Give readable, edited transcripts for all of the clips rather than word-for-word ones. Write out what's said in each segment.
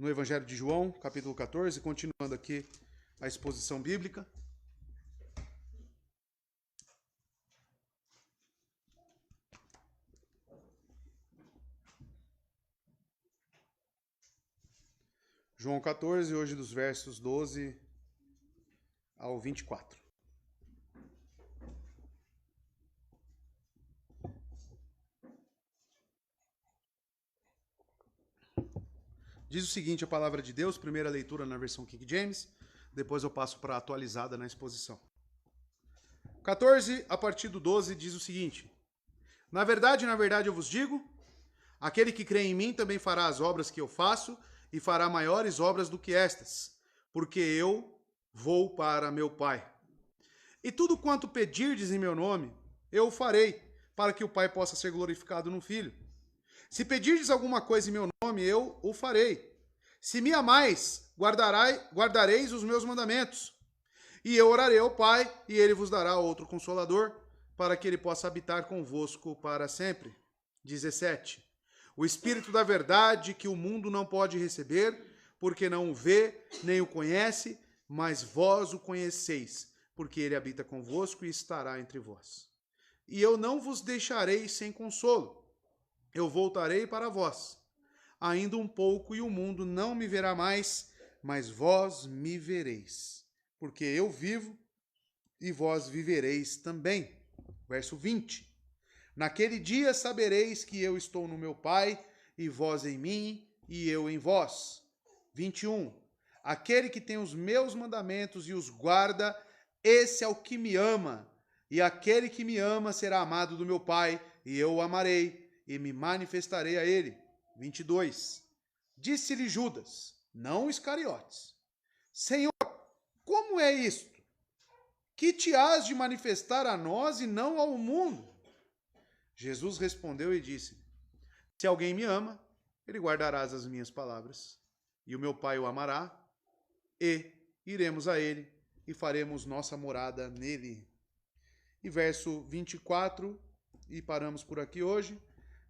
no Evangelho de João, capítulo 14, continuando aqui a exposição bíblica. João 14, hoje dos versos 12 ao 24. Diz o seguinte a palavra de Deus, primeira leitura na versão King James, depois eu passo para a atualizada na exposição. 14, a partir do 12, diz o seguinte: na verdade eu vos digo, aquele que crê em mim também fará as obras que eu faço e fará maiores obras do que estas, porque eu vou para meu Pai. E tudo quanto pedirdes em meu nome, eu o farei, para que o Pai possa ser glorificado no Filho. Se pedirdes alguma coisa em meu nome, eu o farei. Se me amais, guardareis os meus mandamentos. E eu orarei ao Pai, e ele vos dará outro Consolador, para que ele possa habitar convosco para sempre. 17. O Espírito da verdade, que o mundo não pode receber, porque não o vê, nem o conhece, mas vós o conheceis, porque ele habita convosco e estará entre vós. E eu não vos deixarei sem consolo. Eu voltarei para vós. Ainda um pouco e o mundo não me verá mais, mas vós me vereis. Porque eu vivo e vós vivereis também. Verso 20. Naquele dia sabereis que eu estou no meu Pai, e vós em mim, e eu em vós. 21. Aquele que tem os meus mandamentos e os guarda, esse é o que me ama. E aquele que me ama será amado do meu Pai, e eu o amarei, e me manifestarei a ele. 22. Disse-lhe Judas, não Iscariotes: Senhor, como é isto? Que te hás de manifestar a nós e não ao mundo? Jesus respondeu e disse: se alguém me ama, ele guardará as minhas palavras, e o meu Pai o amará, e iremos a ele, e faremos nossa morada nele. E verso 24, e paramos por aqui hoje.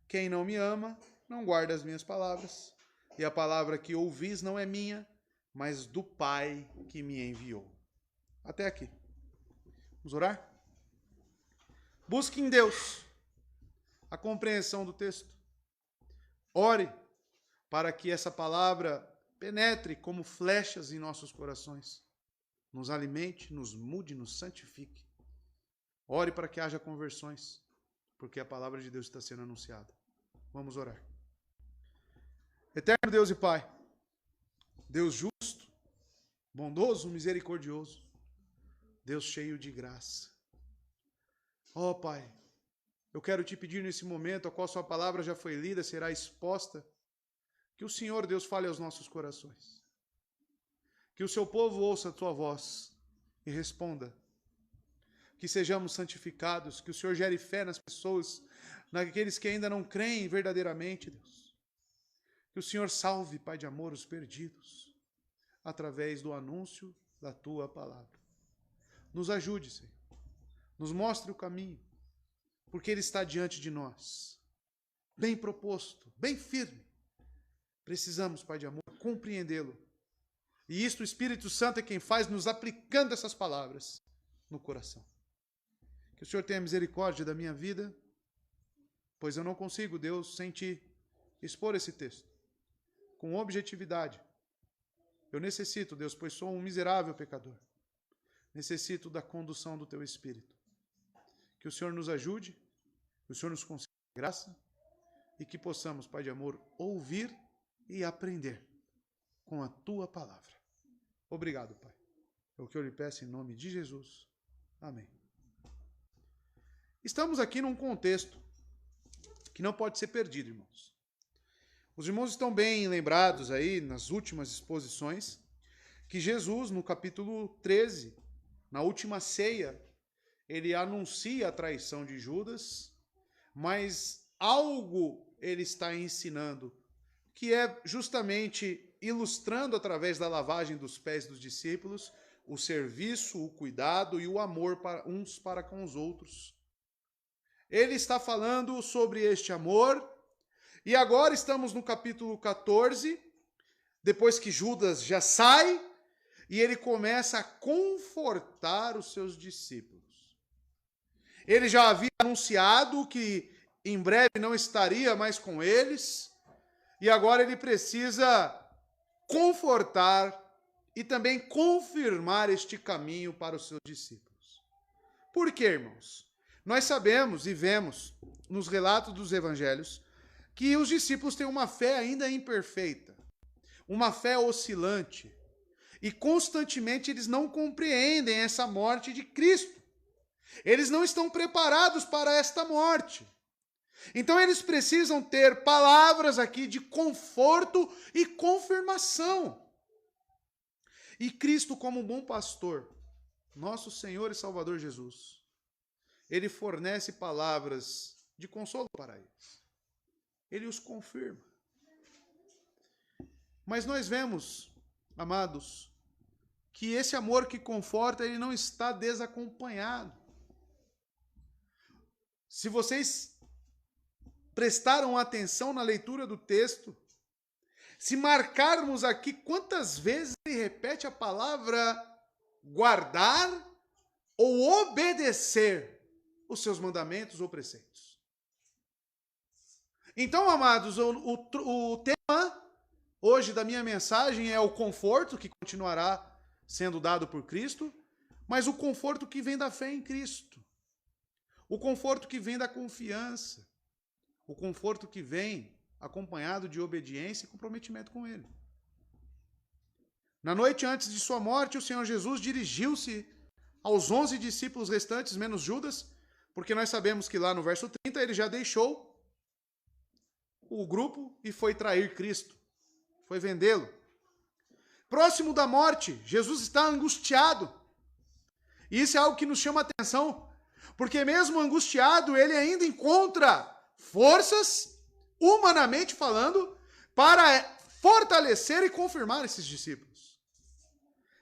Quem não me ama, não guarda as minhas palavras, e a palavra que ouvis não é minha, mas do Pai que me enviou. Até aqui. Vamos orar? Busque em Deus a compreensão do texto. Ore para que essa palavra penetre como flechas em nossos corações. Nos alimente, nos mude, nos santifique. Ore para que haja conversões, porque a palavra de Deus está sendo anunciada. Vamos orar. Eterno Deus e Pai, Deus justo, bondoso, misericordioso, Deus cheio de graça. Ó Pai, eu quero te pedir nesse momento, a qual sua palavra já foi lida, será exposta, que o Senhor, Deus, fale aos nossos corações. Que o seu povo ouça a tua voz e responda. Que sejamos santificados, que o Senhor gere fé nas pessoas, naqueles que ainda não creem verdadeiramente, Deus. Que o Senhor salve, Pai de amor, os perdidos, através do anúncio da tua palavra. Nos ajude, Senhor. Nos mostre o caminho, porque ele está diante de nós. Bem proposto, bem firme. Precisamos, Pai de amor, compreendê-lo. E isto o Espírito Santo é quem faz, nos aplicando essas palavras no coração. Que o Senhor tenha misericórdia da minha vida, pois eu não consigo, Deus, sem ti, expor esse texto com objetividade. Eu necessito, Deus, pois sou um miserável pecador. Necessito da condução do teu Espírito. Que o Senhor nos ajude, que o Senhor nos conceda graça e que possamos, Pai de amor, ouvir e aprender com a tua palavra. Obrigado, Pai. É o que eu lhe peço em nome de Jesus. Amém. Estamos aqui num contexto que não pode ser perdido, irmãos. Os irmãos estão bem lembrados aí, nas últimas exposições, que Jesus, no capítulo 13, na última ceia, ele anuncia a traição de Judas, mas algo ele está ensinando, que é justamente ilustrando através da lavagem dos pés dos discípulos, o serviço, o cuidado e o amor uns para com os outros. Ele está falando sobre este amor, e agora estamos no capítulo 14, depois que Judas já sai, e ele começa a confortar os seus discípulos. Ele já havia anunciado que em breve não estaria mais com eles, e agora ele precisa confortar e também confirmar este caminho para os seus discípulos. Por quê, irmãos? Nós sabemos e vemos nos relatos dos evangelhos que os discípulos têm uma fé ainda imperfeita, uma fé oscilante, e constantemente eles não compreendem essa morte de Cristo. Eles não estão preparados para esta morte. Então eles precisam ter palavras aqui de conforto e confirmação. E Cristo, como bom pastor, nosso Senhor e Salvador Jesus, ele fornece palavras de consolo para eles. Ele os confirma. Mas nós vemos, amados, que esse amor que conforta, ele não está desacompanhado. Se vocês prestaram atenção na leitura do texto, se marcarmos aqui quantas vezes ele repete a palavra guardar ou obedecer os seus mandamentos ou preceitos. Então, amados, o tema hoje da minha mensagem é o conforto que continuará sendo dado por Cristo, mas o conforto que vem da fé em Cristo. O conforto que vem da confiança. O conforto que vem acompanhado de obediência e comprometimento com Ele. Na noite antes de sua morte, o Senhor Jesus dirigiu-se aos 11 discípulos restantes, menos Judas, porque nós sabemos que lá no verso 30 ele já deixou o grupo e foi trair Cristo. Foi vendê-lo. Próximo da morte, Jesus está angustiado. E isso é algo que nos chama a atenção, porque mesmo angustiado, ele ainda encontra forças, humanamente falando, para fortalecer e confirmar esses discípulos.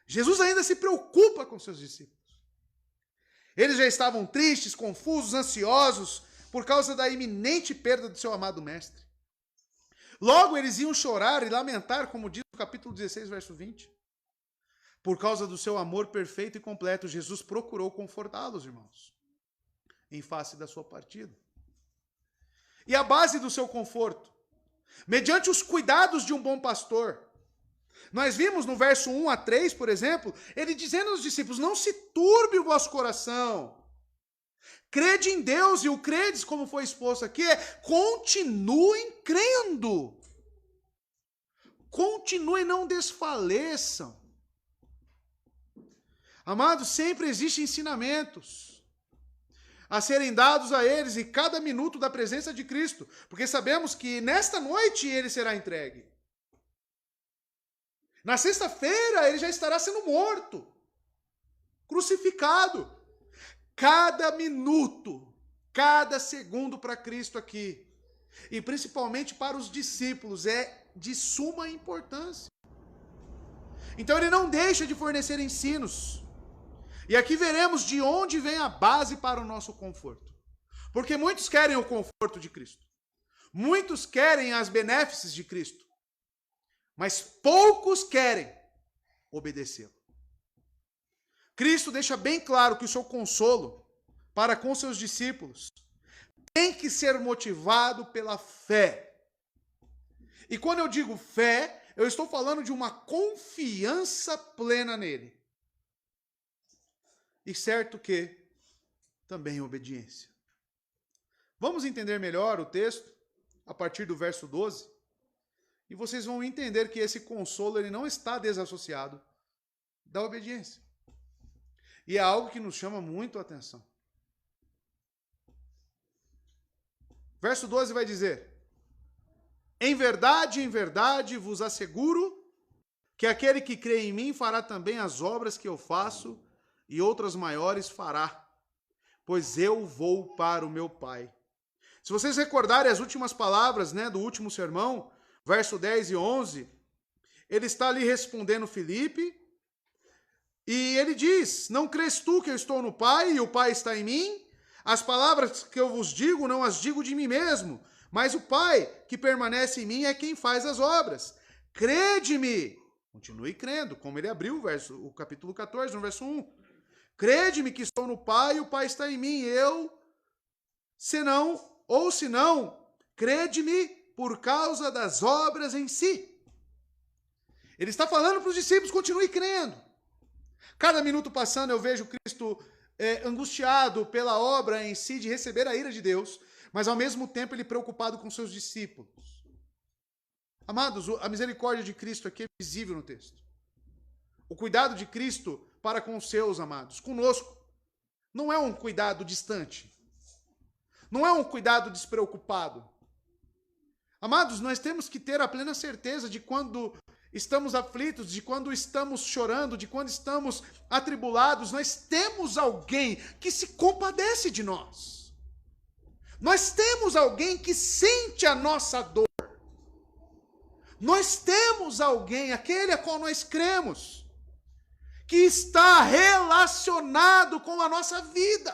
Jesus ainda se preocupa com seus discípulos. Eles já estavam tristes, confusos, ansiosos, por causa da iminente perda do seu amado mestre. Logo eles iam chorar e lamentar, como diz o capítulo 16, verso 20. Por causa do seu amor perfeito e completo, Jesus procurou confortá-los, irmãos, em face da sua partida. E a base do seu conforto, mediante os cuidados de um bom pastor. Nós vimos no verso 1 a 3, por exemplo, ele dizendo aos discípulos, não se turbe o vosso coração. Crede em Deus, e o credes, como foi exposto aqui, é continuem crendo. Continuem, não desfaleçam. Amados, sempre existem ensinamentos a serem dados a eles em cada minuto da presença de Cristo, porque sabemos que nesta noite ele será entregue. Na sexta-feira ele já estará sendo morto, crucificado. Cada minuto, cada segundo para Cristo aqui, e principalmente para os discípulos, é de suma importância. Então ele não deixa de fornecer ensinos. E aqui veremos de onde vem a base para o nosso conforto. Porque muitos querem o conforto de Cristo. Muitos querem as benéfices de Cristo. Mas poucos querem obedecê-lo. Cristo deixa bem claro que o seu consolo para com seus discípulos tem que ser motivado pela fé. E quando eu digo fé, eu estou falando de uma confiança plena nele. E certo que também obediência. Vamos entender melhor o texto a partir do verso 12, e vocês vão entender que esse consolo ele não está desassociado da obediência. E é algo que nos chama muito a atenção. Verso 12 vai dizer: em verdade vos asseguro que aquele que crê em mim fará também as obras que eu faço, e outras maiores fará, pois eu vou para o meu Pai. Se vocês recordarem as últimas palavras, do último sermão, verso 10 e 11, ele está ali respondendo Filipe, e ele diz, não crês tu que eu estou no Pai, e o Pai está em mim? As palavras que eu vos digo, não as digo de mim mesmo, mas o Pai que permanece em mim é quem faz as obras. crede-me. Continue crendo, como ele abriu o capítulo 14, no verso 1. Crede-me que estou no Pai e o Pai está em mim. Se não, crede-me por causa das obras em si. Ele está falando para os discípulos, continue crendo. Cada minuto passando eu vejo Cristo angustiado pela obra em si de receber a ira de Deus, mas ao mesmo tempo ele preocupado com seus discípulos. Amados, a misericórdia de Cristo aqui é visível no texto. O cuidado de Cristo para com os seus, amados, conosco, não é um cuidado distante. Não é um cuidado despreocupado. Amados, nós temos que ter a plena certeza de quando estamos aflitos, de quando estamos chorando, de quando estamos atribulados, nós temos alguém que se compadece de nós. Nós temos alguém que sente a nossa dor. Nós temos alguém, aquele a qual nós cremos, que está relacionado com a nossa vida.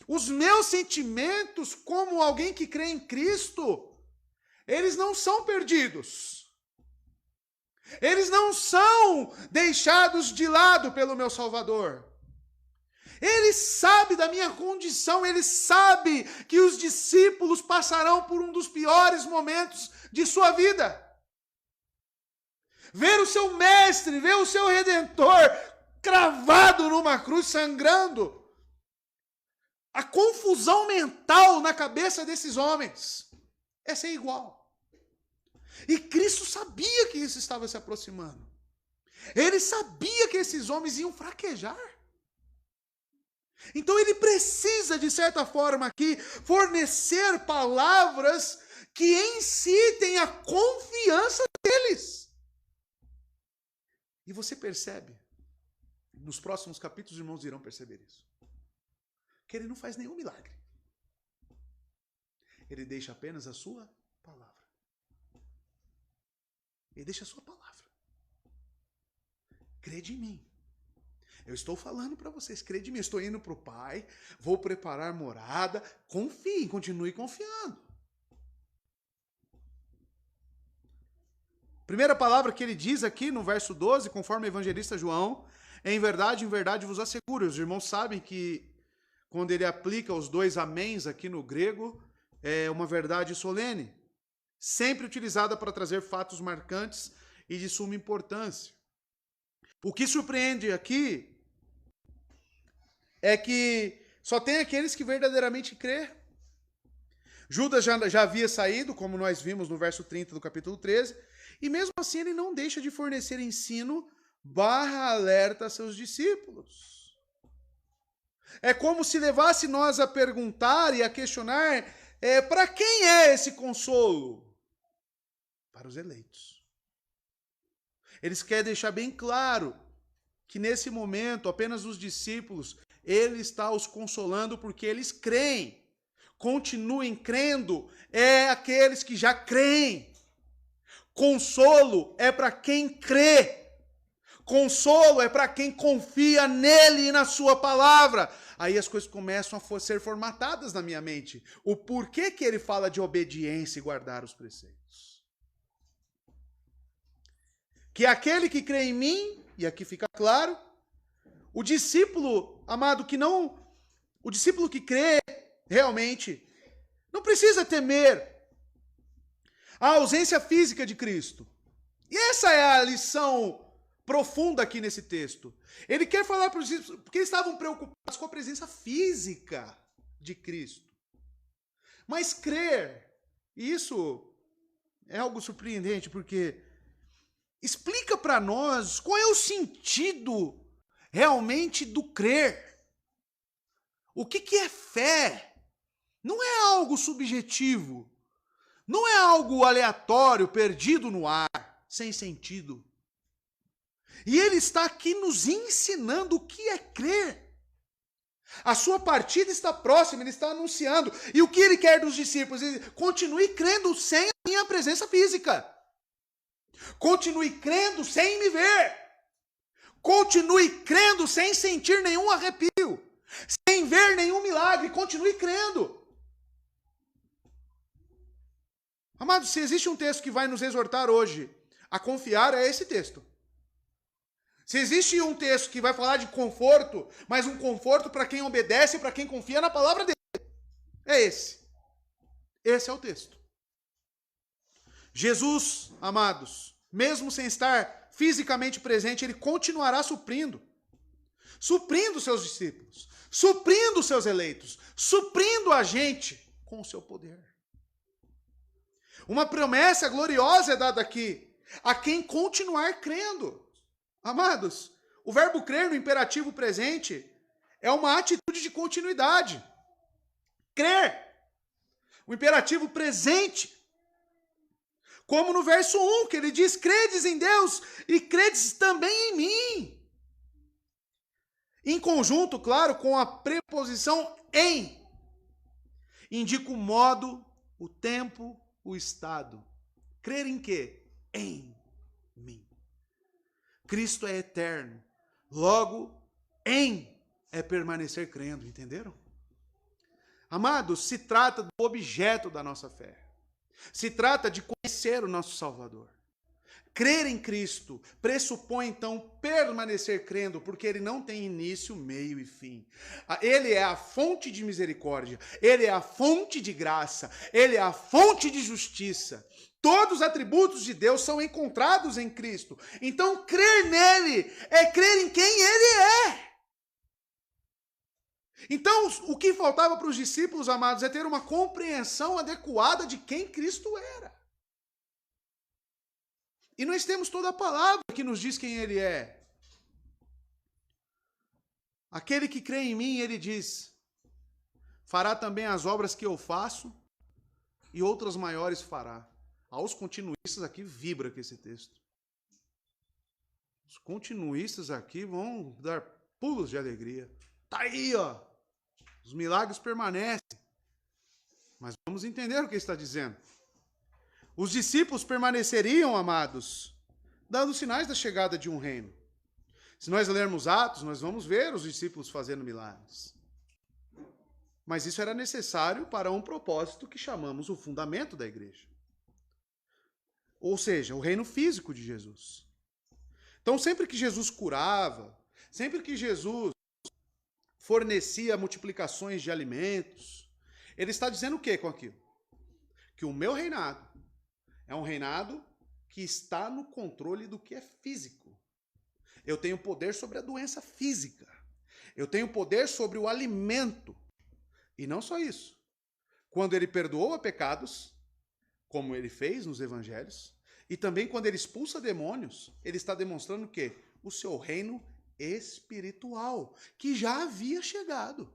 Os meus sentimentos, como alguém que crê em Cristo, eles não são perdidos. Eles não são deixados de lado pelo meu Salvador. Ele sabe da minha condição, ele sabe que os discípulos passarão por um dos piores momentos de sua vida. Ver o seu mestre, ver o seu Redentor cravado numa cruz sangrando. A confusão mental na cabeça desses homens é sem igual. E Cristo sabia que isso estava se aproximando. Ele sabia que esses homens iam fraquejar. Então ele precisa, de certa forma aqui, fornecer palavras que incitem a confiança deles. E você percebe, nos próximos capítulos, os irmãos irão perceber isso, que ele não faz nenhum milagre. Ele deixa apenas a sua palavra. Ele deixa a sua palavra. Crede em mim. Eu estou falando para vocês, crede em mim. Eu estou indo para o Pai, vou preparar morada. Confiem, continue confiando. Primeira palavra que ele diz aqui no verso 12, conforme o evangelista João, em verdade vos asseguro. Os irmãos sabem que quando ele aplica os dois améns aqui no grego, é uma verdade solene, sempre utilizada para trazer fatos marcantes e de suma importância. O que surpreende aqui é que só tem aqueles que verdadeiramente crê. Judas já havia saído, como nós vimos no verso 30 do capítulo 13, e mesmo assim ele não deixa de fornecer ensino /alerta a seus discípulos. É como se levasse nós a perguntar e a questionar, para quem é esse consolo? Para os eleitos. Eles querem deixar bem claro que nesse momento apenas os discípulos, ele está os consolando porque eles creem. Continuem crendo, é aqueles que já creem. Consolo é para quem crê. Consolo é para quem confia nele e na sua palavra. Aí as coisas começam a ser formatadas na minha mente. O porquê que ele fala de obediência e guardar os preceitos. Que aquele que crê em mim, e aqui fica claro, o discípulo, amado, o discípulo que crê realmente, não precisa temer a ausência física de Cristo. E essa é a lição profunda aqui nesse texto. Ele quer falar para os discípulos, porque eles estavam preocupados com a presença física de Cristo. Mas crer, e isso é algo surpreendente, porque explica para nós qual é o sentido realmente do crer. O que é fé? Não é algo subjetivo. Não é algo aleatório, perdido no ar, sem sentido. E ele está aqui nos ensinando o que é crer. A sua partida está próxima, ele está anunciando. E o que ele quer dos discípulos? Ele continue crendo sem a minha presença física. Continue crendo sem me ver. Continue crendo sem sentir nenhum arrepio. Sem ver nenhum milagre. Continue crendo. Amados, se existe um texto que vai nos exortar hoje a confiar, é esse texto. Se existe um texto que vai falar de conforto, mas um conforto para quem obedece, para quem confia na palavra dele, é esse. Esse é o texto. Jesus, amados, mesmo sem estar fisicamente presente, ele continuará suprindo seus discípulos, suprindo seus eleitos, suprindo a gente com o seu poder. Uma promessa gloriosa é dada aqui a quem continuar crendo. Amados, o verbo crer no imperativo presente é uma atitude de continuidade. Crer. O imperativo presente. Como no verso 1, que ele diz, credes em Deus e credes também em mim. Em conjunto, claro, com a preposição em. Indica o modo, o tempo, o estado. Crer em quê? Em mim. Cristo é eterno. Logo, em é permanecer crendo, entenderam? Amados, se trata do objeto da nossa fé. Se trata de conhecer o nosso Salvador. Crer em Cristo pressupõe, então, permanecer crendo, porque ele não tem início, meio e fim. Ele é a fonte de misericórdia, ele é a fonte de graça, ele é a fonte de justiça. Todos os atributos de Deus são encontrados em Cristo. Então, crer nele é crer em quem ele é. Então, o que faltava para os discípulos, amados, é ter uma compreensão adequada de quem Cristo era. E nós temos toda a palavra que nos diz quem ele é. Aquele que crê em mim, ele diz, fará também as obras que eu faço e outras maiores fará. Aos continuistas aqui vibra com esse texto. Os continuistas aqui vão dar pulos de alegria. Tá aí, ó. Os milagres permanecem. Mas vamos entender o que ele está dizendo. Os discípulos permaneceriam, amados, dando sinais da chegada de um reino. Se nós lermos Atos, nós vamos ver os discípulos fazendo milagres. Mas isso era necessário para um propósito que chamamos o fundamento da igreja. Ou seja, o reino físico de Jesus. Então, sempre que Jesus curava, sempre que Jesus fornecia multiplicações de alimentos, ele está dizendo o que com aquilo? Que o meu reinado é um reinado que está no controle do que é físico. Eu tenho poder sobre a doença física. Eu tenho poder sobre o alimento. E não só isso. Quando ele perdoa pecados, como ele fez nos evangelhos, e também quando ele expulsa demônios, ele está demonstrando o quê? O seu reino espiritual, que já havia chegado.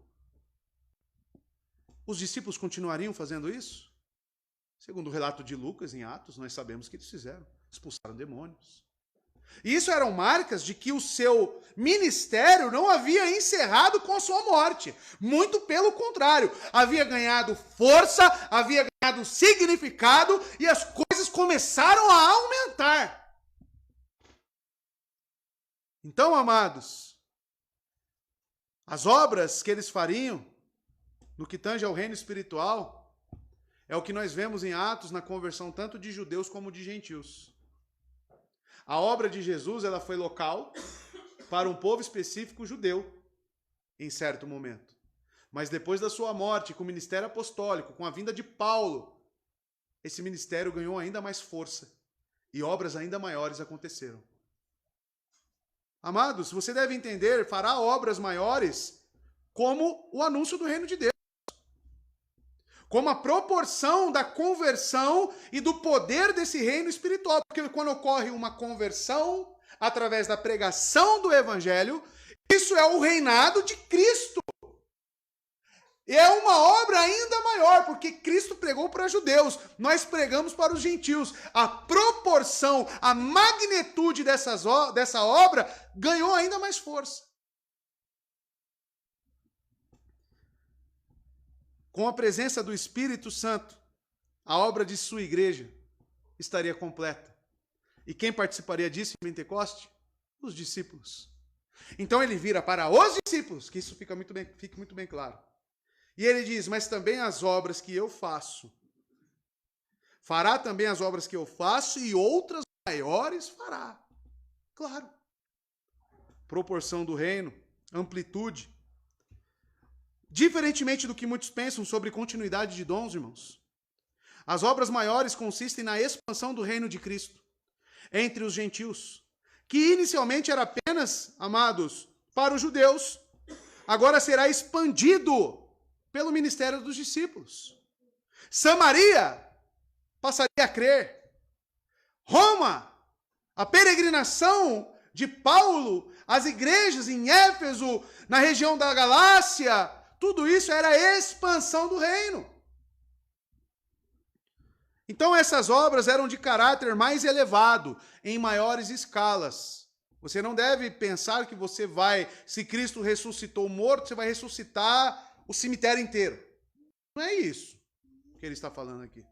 Os discípulos continuariam fazendo isso? Segundo o relato de Lucas em Atos, nós sabemos que eles fizeram. Expulsaram demônios. E isso eram marcas de que o seu ministério não havia encerrado com a sua morte. Muito pelo contrário. Havia ganhado força, havia ganhado significado e as coisas começaram a aumentar. Então, amados, as obras que eles fariam, no que tange ao reino espiritual, é o que nós vemos em Atos na conversão tanto de judeus como de gentios. A obra de Jesus, ela foi local para um povo específico judeu, em certo momento. Mas depois da sua morte, com o ministério apostólico, com a vinda de Paulo, esse ministério ganhou ainda mais força e obras ainda maiores aconteceram. Amados, você deve entender, fará obras maiores como o anúncio do reino de Deus. Como a proporção da conversão e do poder desse reino espiritual. Porque quando ocorre uma conversão através da pregação do evangelho, isso é o reinado de Cristo. E é uma obra ainda maior, porque Cristo pregou para judeus, nós pregamos para os gentios. A proporção, a magnitude dessa obra ganhou ainda mais força. Com a presença do Espírito Santo, a obra de sua igreja estaria completa. E quem participaria disso em Pentecoste? Os discípulos. Então ele vira para os discípulos, que isso fique muito bem claro. E ele diz, mas também as obras que eu faço, Fará também as obras que eu faço e outras maiores fará. Claro. Proporção do reino, amplitude. Diferentemente do que muitos pensam sobre continuidade de dons, irmãos, as obras maiores consistem na expansão do reino de Cristo entre os gentios, que inicialmente era apenas, amados, para os judeus, agora será expandido pelo ministério dos discípulos. Samaria passaria a crer. Roma, a peregrinação de Paulo, as igrejas em Éfeso, na região da Galácia, tudo isso era a expansão do reino. Então essas obras eram de caráter mais elevado, em maiores escalas. Você não deve pensar que você vai, se Cristo ressuscitou morto, você vai ressuscitar o cemitério inteiro. Não é isso que ele está falando aqui.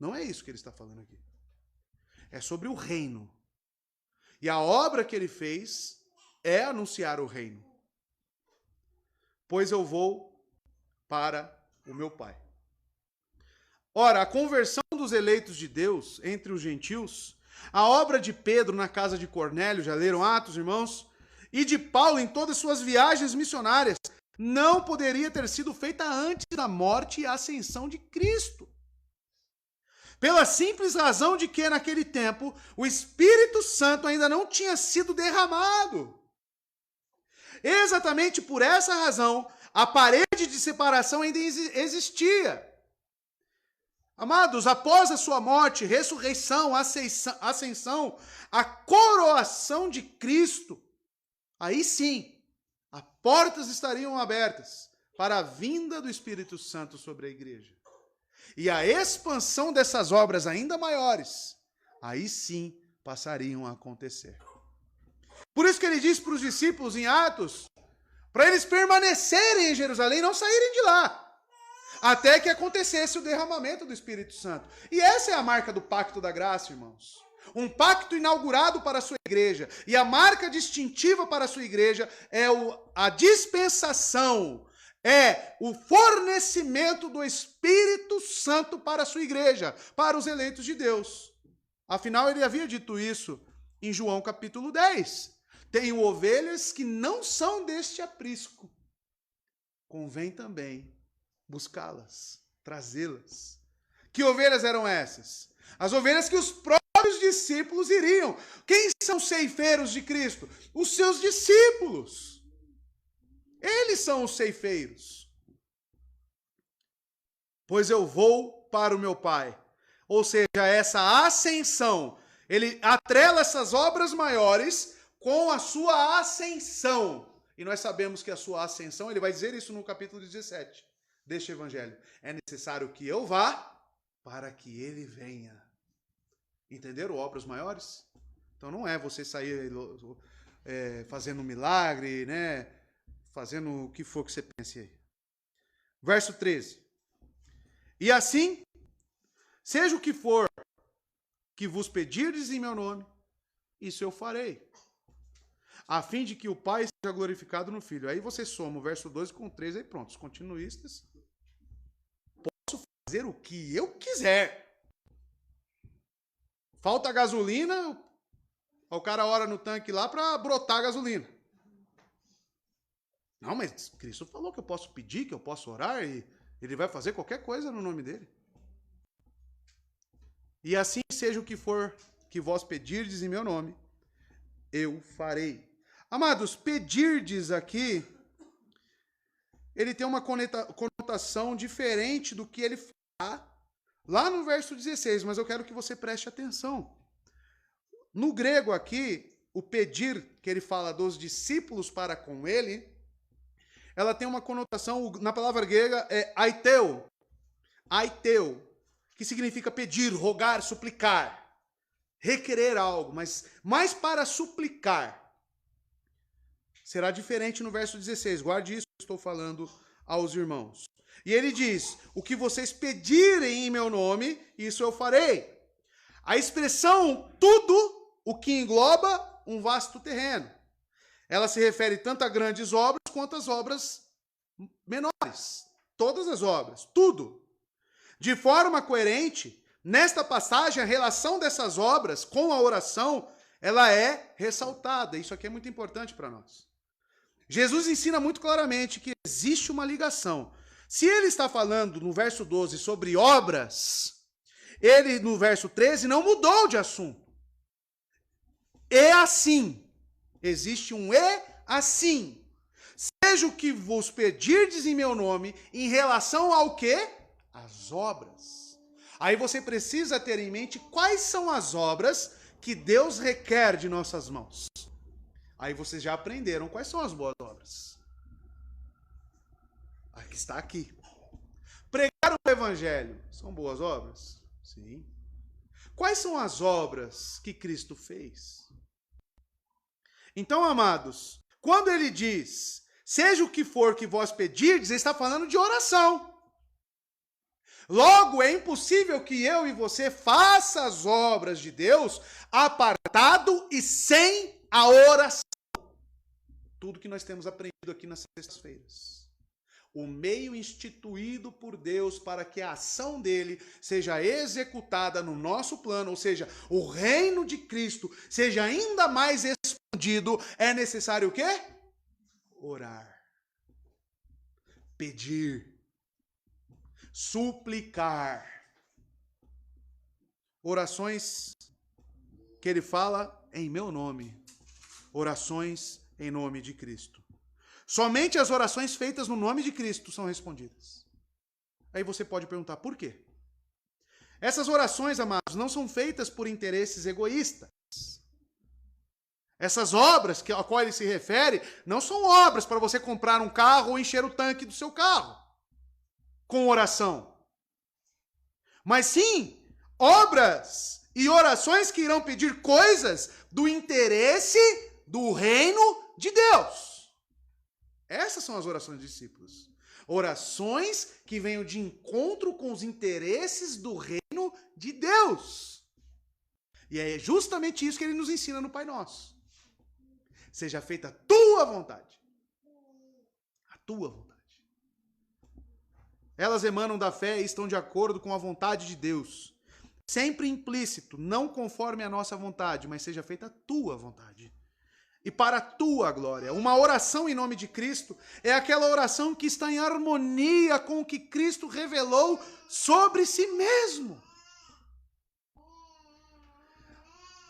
Não é isso que ele está falando aqui. É sobre o reino. E a obra que ele fez é anunciar o reino. Pois eu vou para o meu Pai. Ora, a conversão dos eleitos de Deus entre os gentios, a obra de Pedro na casa de Cornélio, já leram Atos, irmãos? E de Paulo em todas suas viagens missionárias, não poderia ter sido feita antes da morte e ascensão de Cristo. Pela simples razão de que, naquele tempo, o Espírito Santo ainda não tinha sido derramado. Exatamente por essa razão, a parede de separação ainda existia. Amados, após a sua morte, ressurreição, ascensão, a coroação de Cristo, aí sim, as portas estariam abertas para a vinda do Espírito Santo sobre a igreja. E a expansão dessas obras ainda maiores, aí sim passariam a acontecer. Por isso que ele diz para os discípulos em Atos, para eles permanecerem em Jerusalém e não saírem de lá, até que acontecesse o derramamento do Espírito Santo. E essa é a marca do pacto da graça, irmãos. Um pacto inaugurado para a sua igreja. E a marca distintiva para a sua igreja é a dispensação, é o fornecimento do Espírito Santo para a sua igreja, para os eleitos de Deus. Afinal, ele havia dito isso em João capítulo 10. Tenho ovelhas que não são deste aprisco. Convém também buscá-las, trazê-las. Que ovelhas eram essas? As ovelhas que os próprios discípulos iriam. Quem são ceifeiros de Cristo? Os seus discípulos. Eles são os ceifeiros. Pois eu vou para o meu Pai. Ou seja, essa ascensão, ele atrela essas obras maiores com a sua ascensão. E nós sabemos que a sua ascensão, ele vai dizer isso no capítulo 17 deste evangelho. É necessário que eu vá para que ele venha. Entenderam? Obras maiores? Então não é você sair fazendo um milagre, né? Fazendo o que for que você pense aí. Verso 13. E assim, seja o que for que vos pedirdes em meu nome, isso eu farei, a fim de que o Pai seja glorificado no Filho. Aí você soma o verso 12 com 13, aí pronto, os continuistas. Posso fazer o que eu quiser. Falta gasolina, o cara ora no tanque lá para brotar gasolina. Não, mas Cristo falou que eu posso pedir, que eu posso orar, e ele vai fazer qualquer coisa no nome dele. E assim seja o que for que vós pedirdes em meu nome, eu farei. Amados, pedirdes aqui, ele tem uma conotação diferente do que ele fala lá no verso 16, mas eu quero que você preste atenção. No grego aqui, o pedir que ele fala dos discípulos para com ele, ela tem uma conotação, na palavra grega é aiteu, que significa pedir, rogar, suplicar, requerer algo, mas mais para suplicar. Será diferente no verso 16, guarde isso que eu estou falando aos irmãos. E ele diz, o que vocês pedirem em meu nome, isso eu farei. A expressão tudo, o que engloba um vasto terreno. Ela se refere tanto a grandes obras quanto às obras menores. Todas as obras, tudo. De forma coerente, nesta passagem, a relação dessas obras com a oração, ela é ressaltada. Isso aqui é muito importante para nós. Jesus ensina muito claramente que existe uma ligação. Se ele está falando no verso 12 sobre obras, ele no verso 13 não mudou de assunto. É assim. Existe um e assim. Seja o que vos pedirdes em meu nome, em relação ao quê? As obras. Aí você precisa ter em mente quais são as obras que Deus requer de nossas mãos. Aí vocês já aprenderam quais são as boas obras. Aqui está aqui. Pregar o evangelho são boas obras? Sim. Quais são as obras que Cristo fez? Então, amados, quando ele diz, seja o que for que vós pedirdes, ele está falando de oração. Logo, é impossível que eu e você faça as obras de Deus apartado e sem a oração. Tudo que nós temos aprendido aqui nas sextas-feiras. O meio instituído por Deus para que a ação dele seja executada no nosso plano, ou seja, o reino de Cristo seja ainda mais expandido, é necessário o quê? Orar. Pedir. Suplicar. Orações que ele fala em meu nome. Orações em nome de Cristo. Somente as orações feitas no nome de Cristo são respondidas. Aí você pode perguntar, por quê? Essas orações, amados, não são feitas por interesses egoístas. Essas obras a qual ele se refere não são obras para você comprar um carro ou encher o tanque do seu carro com oração. Mas sim, obras e orações que irão pedir coisas do interesse do reino de Deus. Essas são as orações dos discípulos. Orações que venham de encontro com os interesses do reino de Deus. E é justamente isso que ele nos ensina no Pai Nosso. Seja feita a tua vontade. A tua vontade. Elas emanam da fé e estão de acordo com a vontade de Deus. Sempre implícito, não conforme a nossa vontade, mas seja feita a tua vontade. E para a tua glória. Uma oração em nome de Cristo é aquela oração que está em harmonia com o que Cristo revelou sobre si mesmo.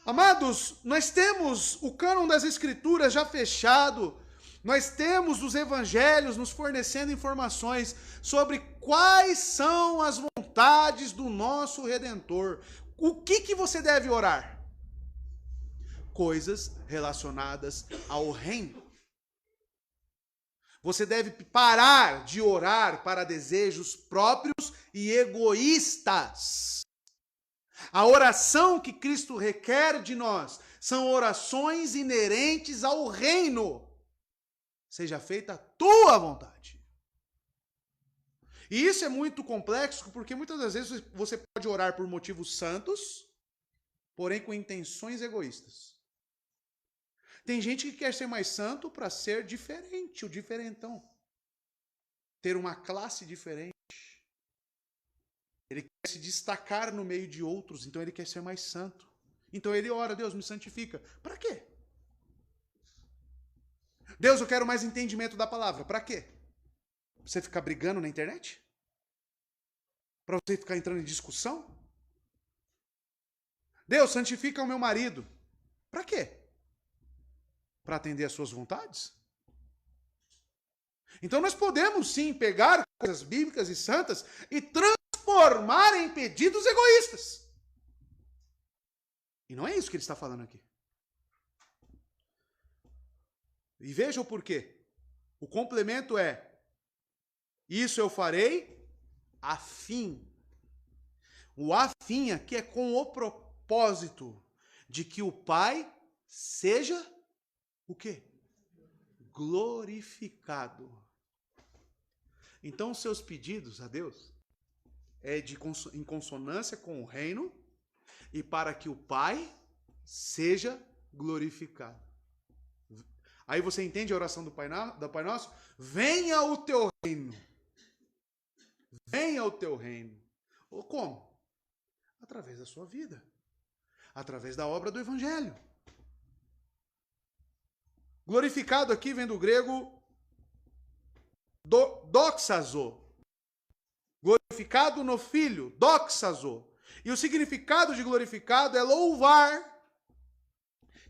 Amados, nós temos o cânon das Escrituras já fechado, nós temos os evangelhos nos fornecendo informações sobre quais são as vontades do nosso Redentor. O que você deve orar? Coisas relacionadas ao reino. Você deve parar de orar para desejos próprios e egoístas. A oração que Cristo requer de nós são orações inerentes ao reino. Seja feita a tua vontade. E isso é muito complexo, porque muitas das vezes você pode orar por motivos santos, porém com intenções egoístas. Tem gente que quer ser mais santo para ser diferente, o diferentão. Ter uma classe diferente. Ele quer se destacar no meio de outros, então ele quer ser mais santo. Então ele ora, Deus me santifica. Para quê? Deus, eu quero mais entendimento da palavra. Para quê? Pra você ficar brigando na internet? Para você ficar entrando em discussão? Deus, santifica o meu marido. Para quê? Para atender às suas vontades? Então nós podemos sim pegar coisas bíblicas e santas e transformar em pedidos egoístas. E não é isso que ele está falando aqui. E veja o porquê. O complemento é: isso eu farei a fim. O a fim aqui é com o propósito de que o Pai seja o quê? Glorificado. Então, os seus pedidos a Deus é em consonância com o reino e para que o Pai seja glorificado. Aí você entende a oração do Pai Nosso? Venha o teu reino. Venha o teu reino. Ou como? Através da sua vida. Através da obra do Evangelho. Glorificado aqui vem do grego doxazo. Glorificado no Filho, doxazo. E o significado de glorificado é louvar.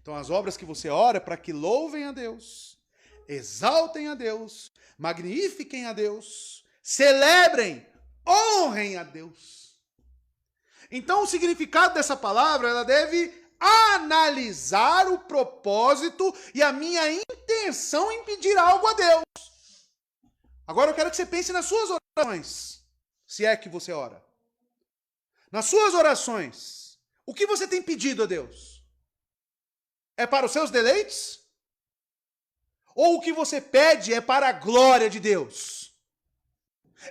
Então as obras que você ora é para que louvem a Deus, exaltem a Deus, magnifiquem a Deus, celebrem, honrem a Deus. Então o significado dessa palavra, ela deve analisar o propósito e a minha intenção em pedir algo a Deus. Agora eu quero que você pense nas suas orações, se é que você ora. Nas suas orações, o que você tem pedido a Deus? É para os seus deleites? Ou o que você pede é para a glória de Deus?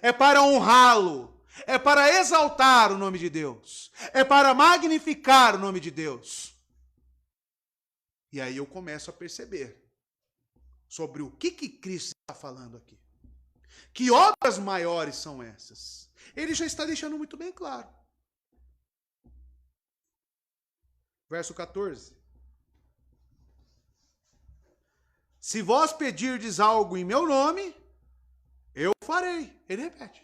É para honrá-lo? É para exaltar o nome de Deus? É para magnificar o nome de Deus? E aí eu começo a perceber sobre o que Cristo está falando aqui. Que obras maiores são essas? Ele já está deixando muito bem claro. Verso 14. Se vós pedirdes algo em meu nome, eu farei. Ele repete.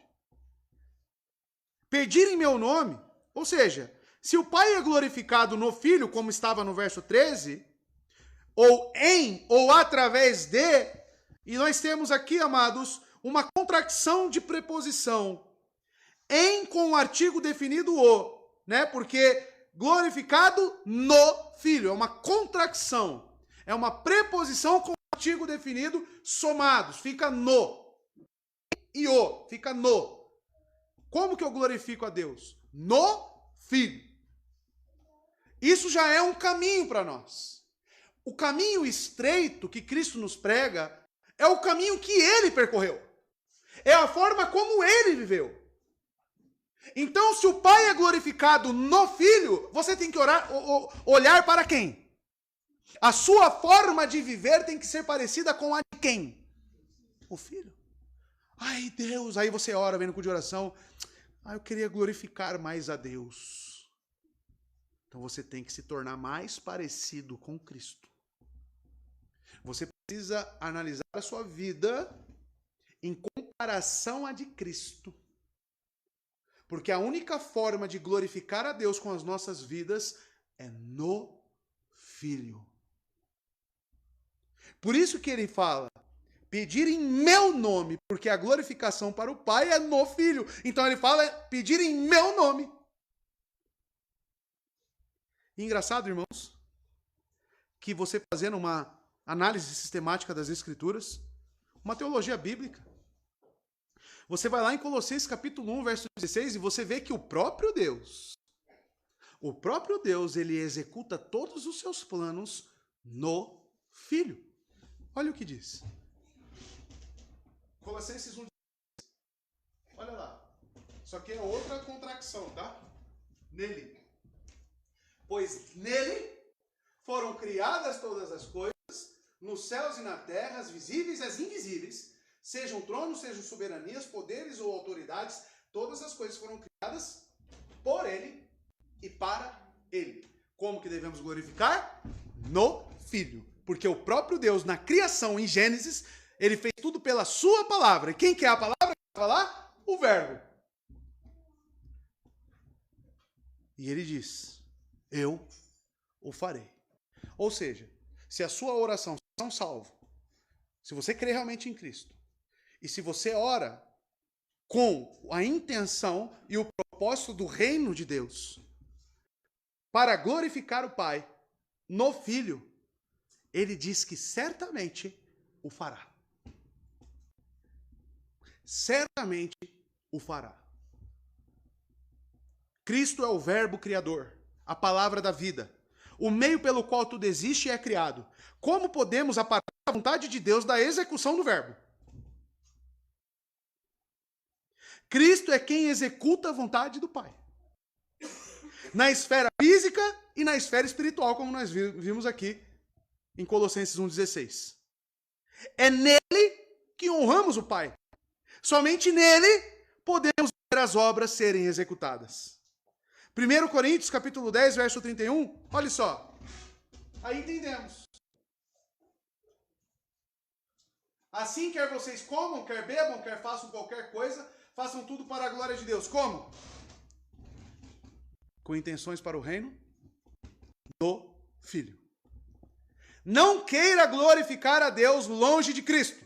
Pedir em meu nome, ou seja, se o Pai é glorificado no Filho, como estava no verso 13, ou em, ou através de, e nós temos aqui, amados, uma contracção de preposição. Em com o artigo definido o, né? Porque glorificado no Filho, é uma contracção. É uma preposição com artigo definido somados, fica no. E o, fica no. Como que eu glorifico a Deus? No Filho. Isso já é um caminho para nós. O caminho estreito que Cristo nos prega é o caminho que ele percorreu. É a forma como ele viveu. Então, se o Pai é glorificado no Filho, você tem que olhar para quem? A sua forma de viver tem que ser parecida com a de quem? O Filho. Ai, Deus, aí você ora, vem no culto de oração. Eu queria glorificar mais a Deus. Então você tem que se tornar mais parecido com Cristo. Você precisa analisar a sua vida em comparação à de Cristo. Porque a única forma de glorificar a Deus com as nossas vidas é no Filho. Por isso que ele fala, pedir em meu nome, porque a glorificação para o Pai é no Filho. Então ele fala, pedir em meu nome. E engraçado, irmãos, que você fazendo uma análise sistemática das Escrituras, uma teologia bíblica, você vai lá em Colossenses capítulo 1, verso 16, e você vê que o próprio Deus, ele executa todos os seus planos no Filho. Olha o que diz. Colossenses 1, olha lá. Isso aqui é outra contracção, tá? Nele. Pois nele foram criadas todas as coisas, nos céus e na terra, as visíveis e as invisíveis, sejam tronos, sejam soberanias, poderes ou autoridades, todas as coisas foram criadas por ele e para ele. Como que devemos glorificar? No Filho. Porque o próprio Deus, na criação, em Gênesis, ele fez tudo pela sua palavra. E quem que é a palavra que vai falar? O Verbo. E ele diz, eu o farei. Ou seja, se a sua oração é um salvo, se você crê realmente em Cristo, e se você ora com a intenção e o propósito do reino de Deus, para glorificar o Pai no Filho, ele diz que certamente o fará. Certamente o fará. Cristo é o verbo criador, a palavra da vida, o meio pelo qual tudo existe e é criado. Como podemos apartar a vontade de Deus da execução do verbo? Cristo é quem executa a vontade do Pai. Na esfera física e na esfera espiritual, como nós vimos aqui em Colossenses 1,16. É nele que honramos o Pai. Somente nele podemos ver as obras serem executadas. 1 Coríntios, capítulo 10, verso 31, olha só. Aí entendemos. Assim, quer vocês comam, quer bebam, quer façam qualquer coisa, façam tudo para a glória de Deus. Como? Com intenções para o reino do Filho. Não queira glorificar a Deus longe de Cristo.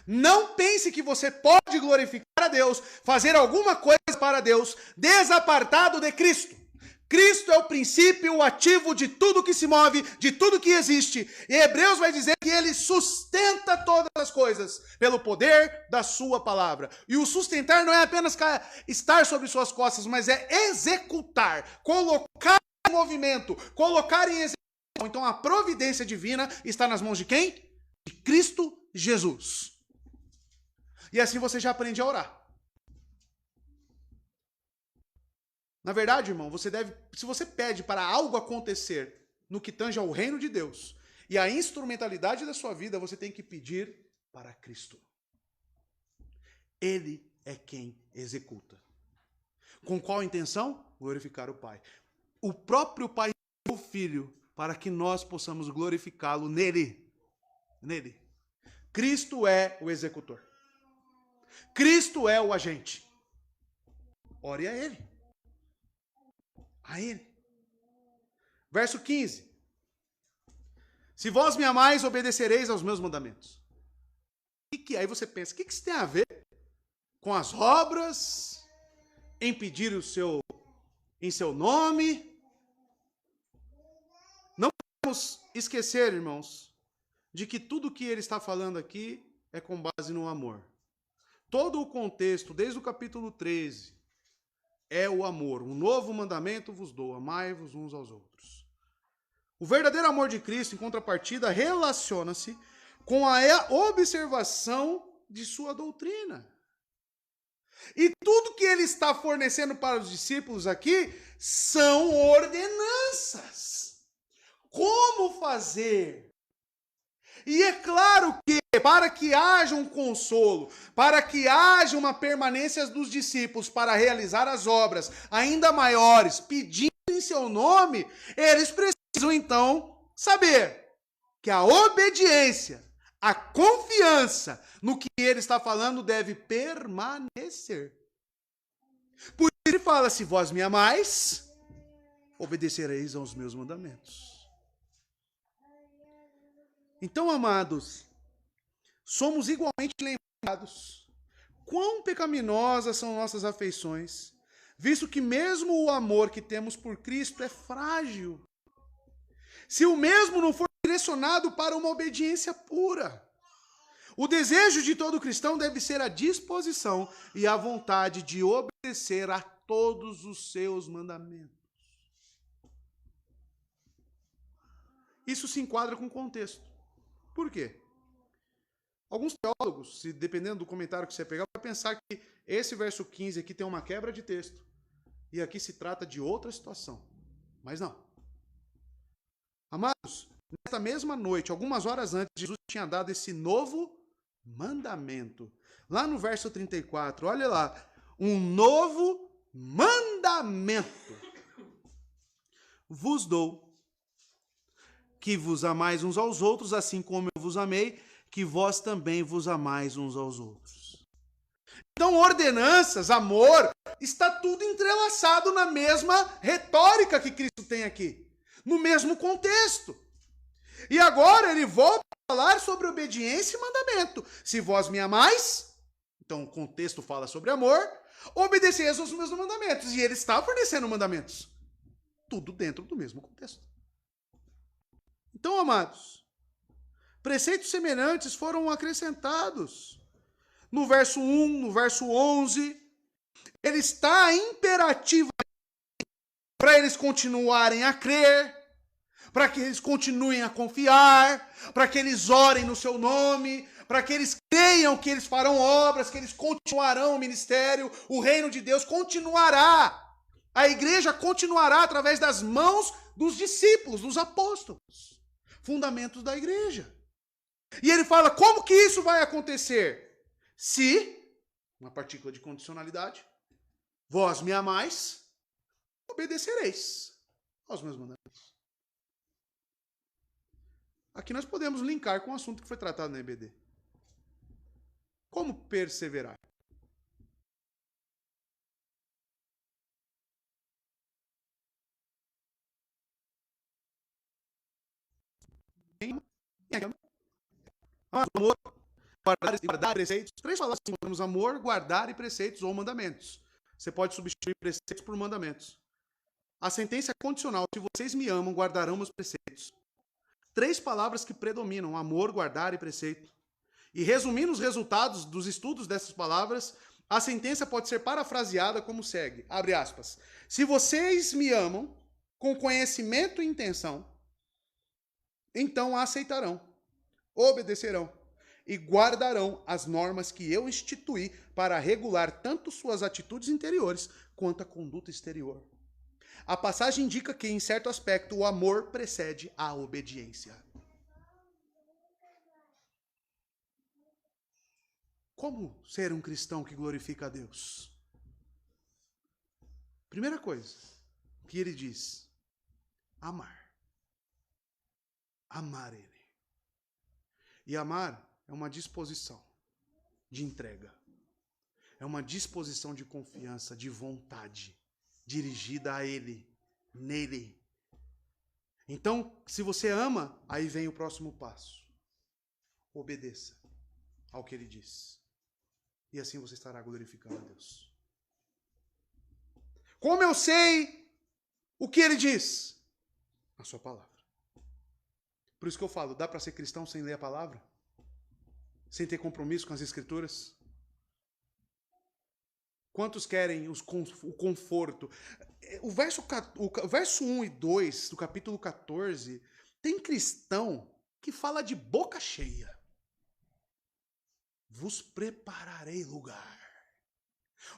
Não pense que você pode glorificar a Deus, fazer alguma coisa para Deus, desapartado de Cristo. Cristo é o princípio, o ativo de tudo que se move, de tudo que existe. E Hebreus vai dizer que ele sustenta todas as coisas pelo poder da sua palavra. E o sustentar não é apenas estar sobre suas costas, mas é executar, colocar em movimento, colocar em execução. Então a providência divina está nas mãos de quem? De Cristo Jesus. E assim você já aprende a orar. Na verdade, irmão, se você pede para algo acontecer no que tange ao reino de Deus e a instrumentalidade da sua vida, você tem que pedir para Cristo. Ele é quem executa. Com qual intenção? Glorificar o Pai. O próprio Pai deu o Filho para que nós possamos glorificá-lo nele. Nele. Cristo é o executor. Cristo é o agente. Ore a Ele. A Ele. Verso 15. Se vós me amais, obedecereis aos meus mandamentos. Aí você pensa, o que isso tem a ver com as obras, em pedir em seu nome? Não podemos esquecer, irmãos, de que tudo que ele está falando aqui é com base no amor. Todo o contexto, desde o capítulo 13, é o amor. Um novo mandamento vos dou, amai-vos uns aos outros. O verdadeiro amor de Cristo, em contrapartida, relaciona-se com a observação de sua doutrina. E tudo que ele está fornecendo para os discípulos aqui são ordenanças. Como fazer? E é claro que, para que haja um consolo, para que haja uma permanência dos discípulos para realizar as obras ainda maiores, pedindo em seu nome, eles precisam então saber que a obediência, a confiança no que ele está falando deve permanecer. Por isso ele fala, se vós me amais, obedecereis aos meus mandamentos. Então, amados, somos igualmente lembrados quão pecaminosas são nossas afeições, visto que mesmo o amor que temos por Cristo é frágil. Se o mesmo não for direcionado para uma obediência pura. O desejo de todo cristão deve ser a disposição e a vontade de obedecer a todos os seus mandamentos. Isso se enquadra com o contexto. Por quê? Alguns teólogos, dependendo do comentário que você pegar, vai pensar que esse verso 15 aqui tem uma quebra de texto. E aqui se trata de outra situação. Mas não. Amados, nesta mesma noite, algumas horas antes, Jesus tinha dado esse novo mandamento. Lá no verso 34, olha lá. Um novo mandamento vos dou, que vos amais uns aos outros, assim como eu vos amei, que vós também vos amais uns aos outros. Então, ordenanças, amor, está tudo entrelaçado na mesma retórica que Cristo tem aqui, no mesmo contexto. E agora ele volta a falar sobre obediência e mandamento. Se vós me amais, então o contexto fala sobre amor, obedeceis aos meus mandamentos. E ele está fornecendo mandamentos. Tudo dentro do mesmo contexto. Então, amados, preceitos semelhantes foram acrescentados. No verso 1, no verso 11, ele está imperativo para eles continuarem a crer, para que eles continuem a confiar, para que eles orem no seu nome, para que eles creiam que eles farão obras, que eles continuarão o ministério, o reino de Deus continuará. A igreja continuará através das mãos dos discípulos, dos apóstolos. Fundamentos da igreja. E ele fala, como que isso vai acontecer? Se, uma partícula de condicionalidade, vós me amais, obedecereis aos meus mandamentos. Aqui nós podemos linkar com o assunto que foi tratado na EBD. Como perseverar? Amor, guardar e preceitos. 3 palavras que temos: amor, guardar e preceitos ou mandamentos. Você pode substituir preceitos por mandamentos. A sentença é condicional: se vocês me amam, guardarão meus preceitos. 3 palavras que predominam: amor, guardar e preceito. E resumindo os resultados dos estudos dessas palavras, a sentença pode ser parafraseada como segue, abre aspas: se vocês me amam com conhecimento e intenção, então a aceitarão, obedecerão e guardarão as normas que eu instituí para regular tanto suas atitudes interiores quanto a conduta exterior. A passagem indica que, em certo aspecto, o amor precede a obediência. Como ser um cristão que glorifica a Deus? Primeira coisa que ele diz: amar. Amar ele. E amar é uma disposição de entrega. É uma disposição de confiança, de vontade, dirigida a ele, nele. Então, se você ama, aí vem o próximo passo. Obedeça ao que ele diz. E assim você estará glorificando a Deus. Como eu sei o que ele diz? A sua palavra. Por isso que eu falo, dá para ser cristão sem ler a palavra? Sem ter compromisso com as escrituras? Quantos querem o conforto? O verso 1 e 2 do capítulo 14, tem cristão que fala de boca cheia. Vos prepararei lugar.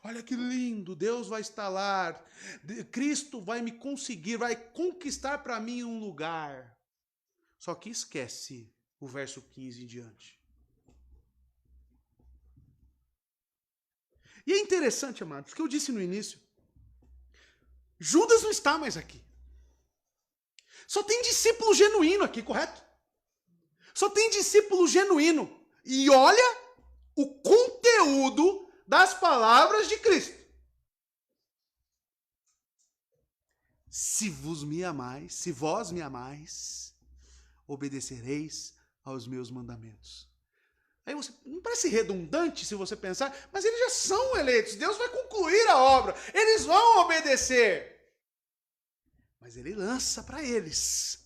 Olha que lindo, Deus vai instalar, Cristo vai me conseguir, vai conquistar para mim um lugar. Só que esquece o verso 15 em diante. E é interessante, amados, que eu disse no início, Judas não está mais aqui. Só tem discípulo genuíno aqui, correto? Só tem discípulo genuíno. E olha o conteúdo das palavras de Cristo. Se vos me amais, se vós me amais, obedecereis aos meus mandamentos. Aí você, não parece redundante se você pensar, mas eles já são eleitos. Deus vai concluir a obra. Eles vão obedecer. Mas ele lança para eles.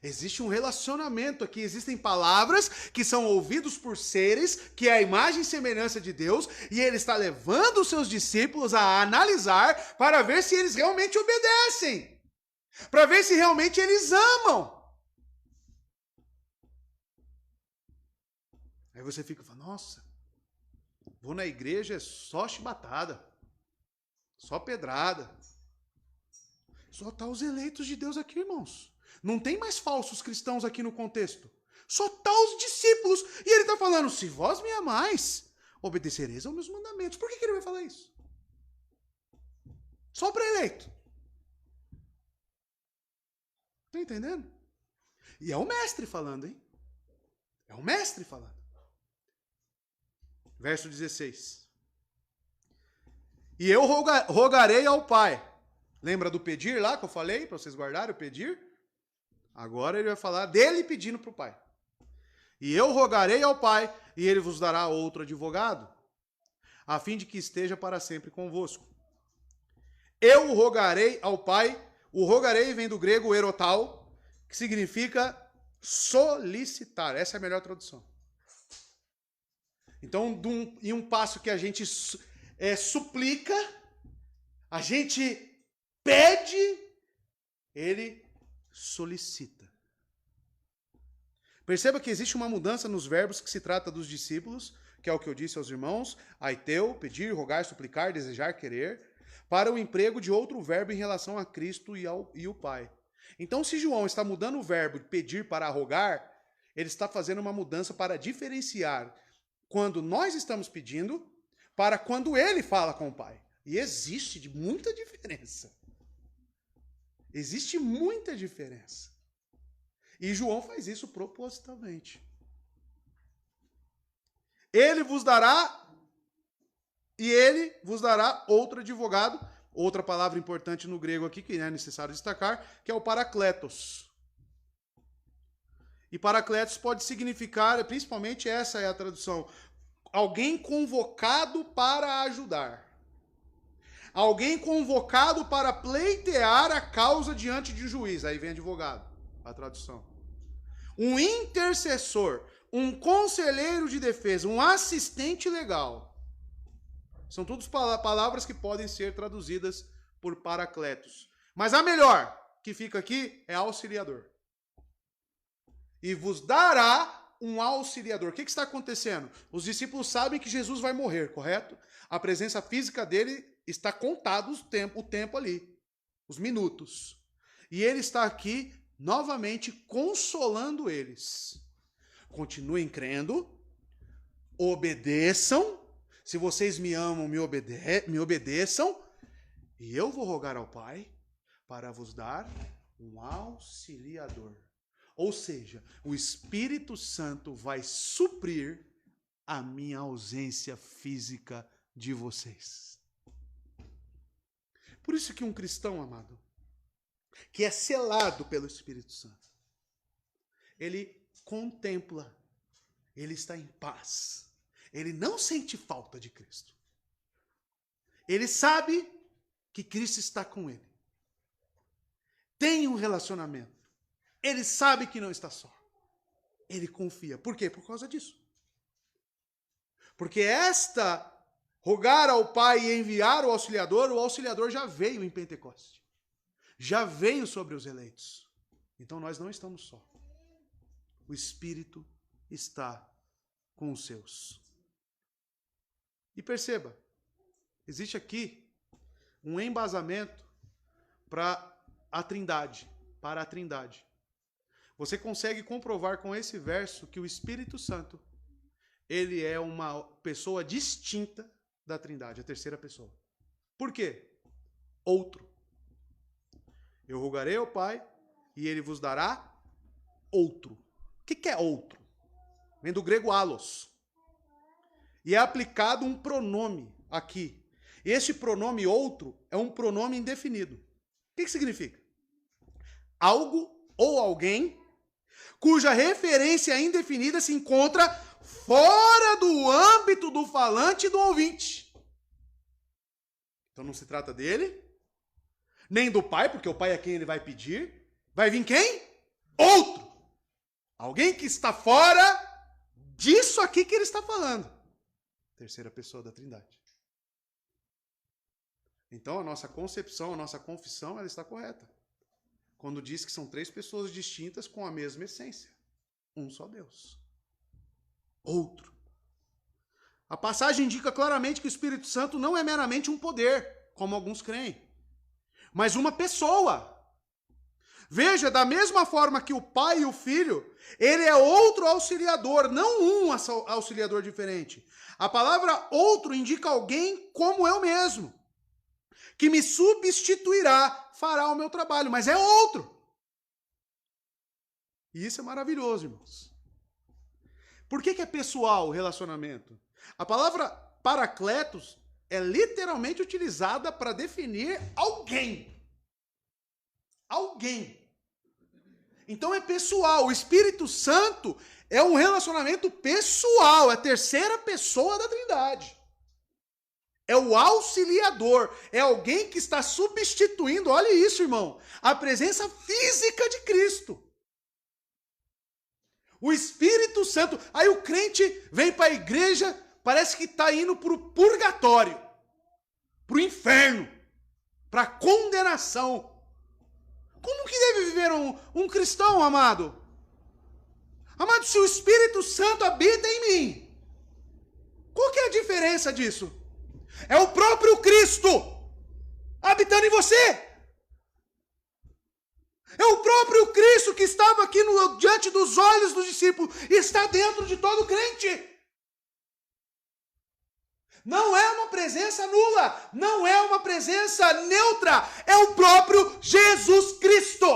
Existe um relacionamento aqui, existem palavras que são ouvidos por seres que é a imagem e semelhança de Deus, e ele está levando os seus discípulos a analisar para ver se eles realmente obedecem, para ver se realmente eles amam. Aí você fica falando, nossa, vou na igreja, é só chibatada, só pedrada. Só tá os eleitos de Deus aqui, irmãos. Não tem mais falsos cristãos aqui no contexto. Só tá os discípulos. E ele está falando, se vós me amais, obedecereis aos meus mandamentos. Por que ele vai falar isso? Só para eleito. Tá entendendo? E é o mestre falando, hein? É o mestre falando. Verso 16. E eu rogarei ao Pai. Lembra do pedir lá que eu falei para vocês guardarem o pedir? Agora ele vai falar dele pedindo para o Pai. E eu rogarei ao Pai, e ele vos dará outro advogado, a fim de que esteja para sempre convosco. Eu rogarei ao Pai. O rogarei vem do grego erotal, que significa solicitar. Essa é a melhor tradução. Então, em um passo que a gente suplica, a gente pede, ele solicita. Perceba que existe uma mudança nos verbos que se trata dos discípulos, que é o que eu disse aos irmãos, aiteu, pedir, rogar, suplicar, desejar, querer, para o emprego de outro verbo em relação a Cristo e o Pai. Então, se João está mudando o verbo de pedir para rogar, ele está fazendo uma mudança para diferenciar quando nós estamos pedindo para quando ele fala com o Pai. E existe muita diferença. Existe muita diferença. E João faz isso propositalmente. Ele vos dará outro advogado, outra palavra importante no grego aqui, que é necessário destacar, que é o parakletos. E parakletos pode significar, principalmente essa é a tradução, alguém convocado para ajudar. Alguém convocado para pleitear a causa diante de um juiz. Aí vem advogado, a tradução. Um intercessor, um conselheiro de defesa, um assistente legal. São todas palavras que podem ser traduzidas por parakletos. Mas a melhor que fica aqui é auxiliador. E vos dará um auxiliador. O que está acontecendo? Os discípulos sabem que Jesus vai morrer, correto? A presença física dele está contado o tempo ali, os minutos. E ele está aqui novamente consolando eles. Continuem crendo, obedeçam. Se vocês me amam, me obedeçam. E eu vou rogar ao Pai para vos dar um auxiliador. Ou seja, o Espírito Santo vai suprir a minha ausência física de vocês. Por isso que um cristão, amado, que é selado pelo Espírito Santo, ele contempla, ele está em paz, ele não sente falta de Cristo. Ele sabe que Cristo está com ele. Tem um relacionamento. Ele sabe que não está só. Ele confia. Por quê? Por causa disso. Porque rogar ao Pai e enviar o auxiliador já veio em Pentecoste. Já veio sobre os eleitos. Então nós não estamos só. O Espírito está com os seus. E perceba, existe aqui um embasamento para a Trindade. Você consegue comprovar com esse verso que o Espírito Santo, ele é uma pessoa distinta da Trindade, a terceira pessoa. Por quê? Outro. Eu rogarei ao Pai e ele vos dará outro. O que é outro? Vem do grego allos. E é aplicado um pronome aqui. E esse pronome outro é um pronome indefinido. O que significa? Algo ou alguém cuja referência indefinida se encontra fora do âmbito do falante e do ouvinte. Então não se trata dele, nem do Pai, porque o Pai é quem ele vai pedir. Vai vir quem? Outro. Alguém que está fora disso aqui que ele está falando. Terceira pessoa da Trindade. Então a nossa concepção, a nossa confissão, ela está correta. Quando diz que são três pessoas distintas com a mesma essência. Um só Deus. Outro. A passagem indica claramente que o Espírito Santo não é meramente um poder, como alguns creem, mas uma pessoa. Veja, da mesma forma que o Pai e o Filho, ele é outro auxiliador, não um auxiliador diferente. A palavra outro indica alguém como eu mesmo, que me substituirá, fará o meu trabalho, mas é outro. E isso é maravilhoso, irmãos. Por que é pessoal o relacionamento? A palavra parakletos é literalmente utilizada para definir alguém. Alguém. Então é pessoal. O Espírito Santo é um relacionamento pessoal, é a terceira pessoa da Trindade. É o auxiliador, é alguém que está substituindo, olha isso, irmão, a presença física de Cristo. O Espírito Santo, aí o crente vem para a igreja, parece que está indo para o purgatório, para o inferno, para a condenação. Como que deve viver um cristão, amado? Amado, se o Espírito Santo habita em mim, qual que é a diferença disso? É o próprio Cristo habitando em você. É o próprio Cristo que estava aqui diante dos olhos dos discípulos e está dentro de todo crente. Não é uma presença nula, não é uma presença neutra, é o próprio Jesus Cristo.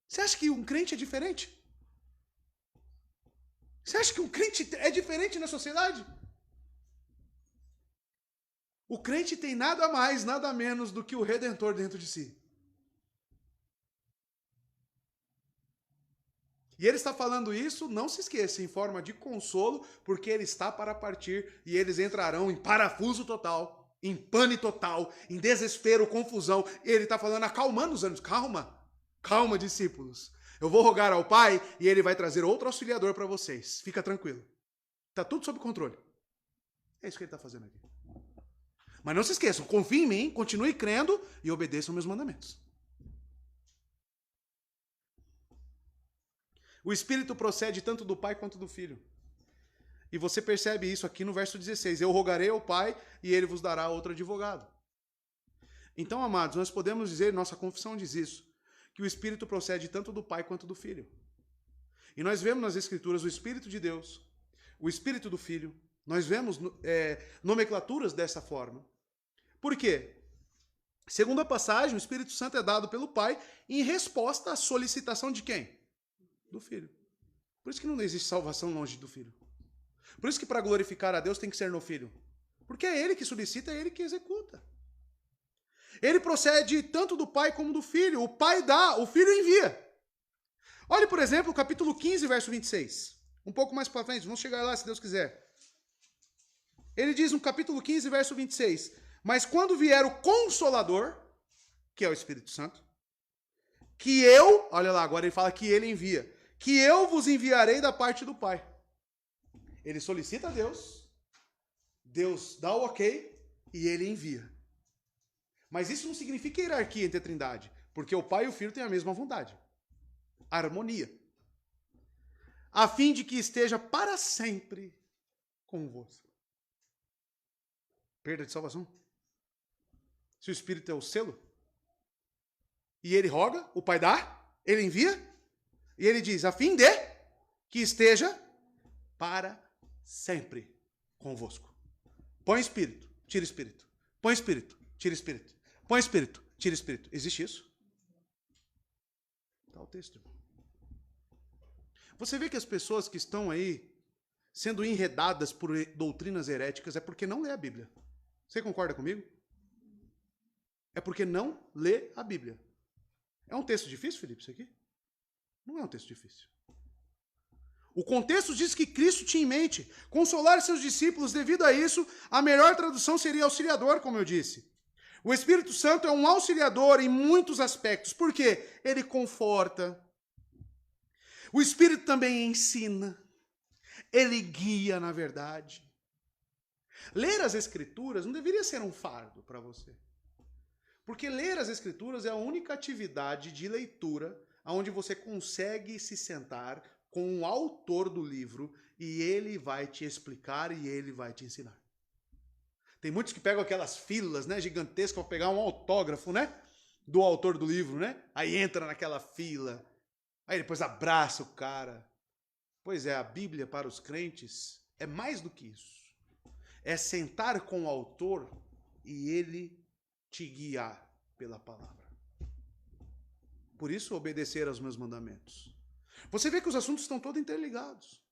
Você acha que um crente é diferente? Você acha que um crente é diferente na sociedade? O crente tem nada mais, nada menos do que o Redentor dentro de si. E ele está falando isso, não se esqueça, em forma de consolo, porque ele está para partir e eles entrarão em parafuso total, em pane total, em desespero, confusão. E ele está falando, acalmando os ânimos. Calma, calma, discípulos. Eu vou rogar ao Pai e ele vai trazer outro auxiliador para vocês. Fica tranquilo. Está tudo sob controle. É isso que ele está fazendo aqui. Mas não se esqueçam, confie em mim, continue crendo e obedeçam meus mandamentos. O Espírito procede tanto do Pai quanto do Filho. E você percebe isso aqui no verso 16. Eu rogarei ao Pai e ele vos dará outro advogado. Então, amados, nós podemos dizer, nossa confissão diz isso, que o Espírito procede tanto do Pai quanto do Filho. E nós vemos nas Escrituras o Espírito de Deus, o Espírito do Filho. Nós vemos nomenclaturas dessa forma. Por quê? Segundo a passagem, o Espírito Santo é dado pelo Pai em resposta à solicitação de quem? Do Filho. Por isso que não existe salvação longe do Filho. Por isso que para glorificar a Deus tem que ser no Filho. Porque é Ele que solicita, é Ele que executa. Ele procede tanto do Pai como do Filho. O Pai dá, o Filho envia. Olhe, por exemplo, o capítulo 15, verso 26. Um pouco mais para frente, vamos chegar lá se Deus quiser. Ele diz no capítulo 15, verso 26. Mas quando vier o Consolador, que é o Espírito Santo, que eu, olha lá, agora ele fala que ele envia, que eu vos enviarei da parte do Pai. Ele solicita a Deus, Deus dá o ok e ele envia. Mas isso não significa hierarquia entre a Trindade, porque o Pai e o Filho têm a mesma vontade. Harmonia. A fim de que esteja para sempre convosco. Perda de salvação? Se o Espírito é o selo, e ele roga, o Pai dá, ele envia, e ele diz, a fim de que esteja para sempre convosco. Põe Espírito, tira Espírito. Põe Espírito, tira Espírito. Põe Espírito, tira Espírito. Existe isso? Está o texto. Você vê que as pessoas que estão aí sendo enredadas por doutrinas heréticas é porque não lê a Bíblia. Você concorda comigo? É porque não lê a Bíblia. É um texto difícil, Felipe, isso aqui? Não é um texto difícil. O contexto diz que Cristo tinha em mente consolar seus discípulos. Devido a isso, a melhor tradução seria auxiliador, como eu disse. O Espírito Santo é um auxiliador em muitos aspectos. Por quê? Ele conforta. O Espírito também ensina. Ele guia na verdade. Ler as Escrituras não deveria ser um fardo para você. Porque ler as Escrituras é a única atividade de leitura onde você consegue se sentar com o autor do livro e ele vai te explicar e ele vai te ensinar. Tem muitos que pegam aquelas filas, né, gigantescas para pegar um autógrafo, né, do autor do livro, né? Aí entra naquela fila, aí depois abraça o cara. Pois é, a Bíblia para os crentes é mais do que isso. É sentar com o autor e ele te guiar pela palavra. Por isso, obedecer aos meus mandamentos. Você vê que os assuntos estão todos interligados.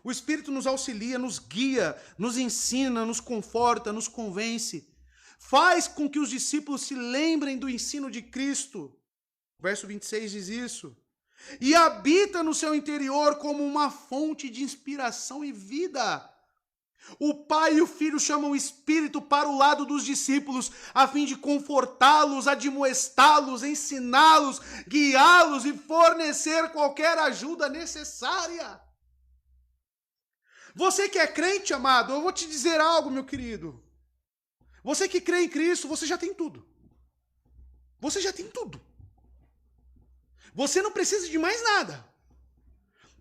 O Espírito nos auxilia, nos guia, nos ensina, nos conforta, nos convence. Faz com que os discípulos se lembrem do ensino de Cristo. Verso 26 diz isso. E habita no seu interior como uma fonte de inspiração e vida. O Pai e o Filho chamam o Espírito para o lado dos discípulos, a fim de confortá-los, admoestá-los, ensiná-los, guiá-los e fornecer qualquer ajuda necessária. Você que é crente, amado, eu vou te dizer algo, meu querido. Você que crê em Cristo, você já tem tudo. Você já tem tudo. Você não precisa de mais nada.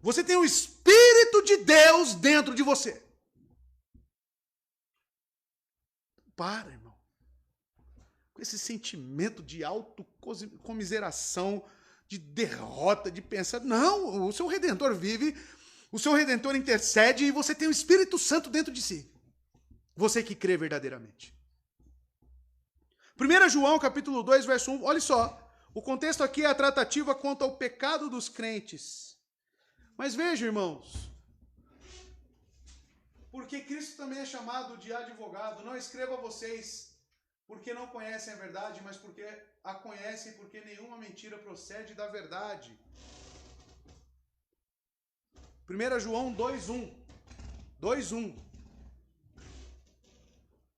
Você tem o Espírito de Deus dentro de você. Para, irmão. Com esse sentimento de autocomiseração, de derrota, de pensar, não, o seu Redentor vive O seu Redentor intercede e você tem o Espírito Santo dentro de si. Você que crê verdadeiramente. 1 João, capítulo 2, verso 1, olha só. O contexto aqui é a tratativa quanto ao pecado dos crentes. Mas veja, irmãos, porque Cristo também é chamado de advogado. Não escreva a vocês porque não conhecem a verdade, mas porque a conhecem, porque nenhuma mentira procede da verdade. 1 João 2:1. 2:1.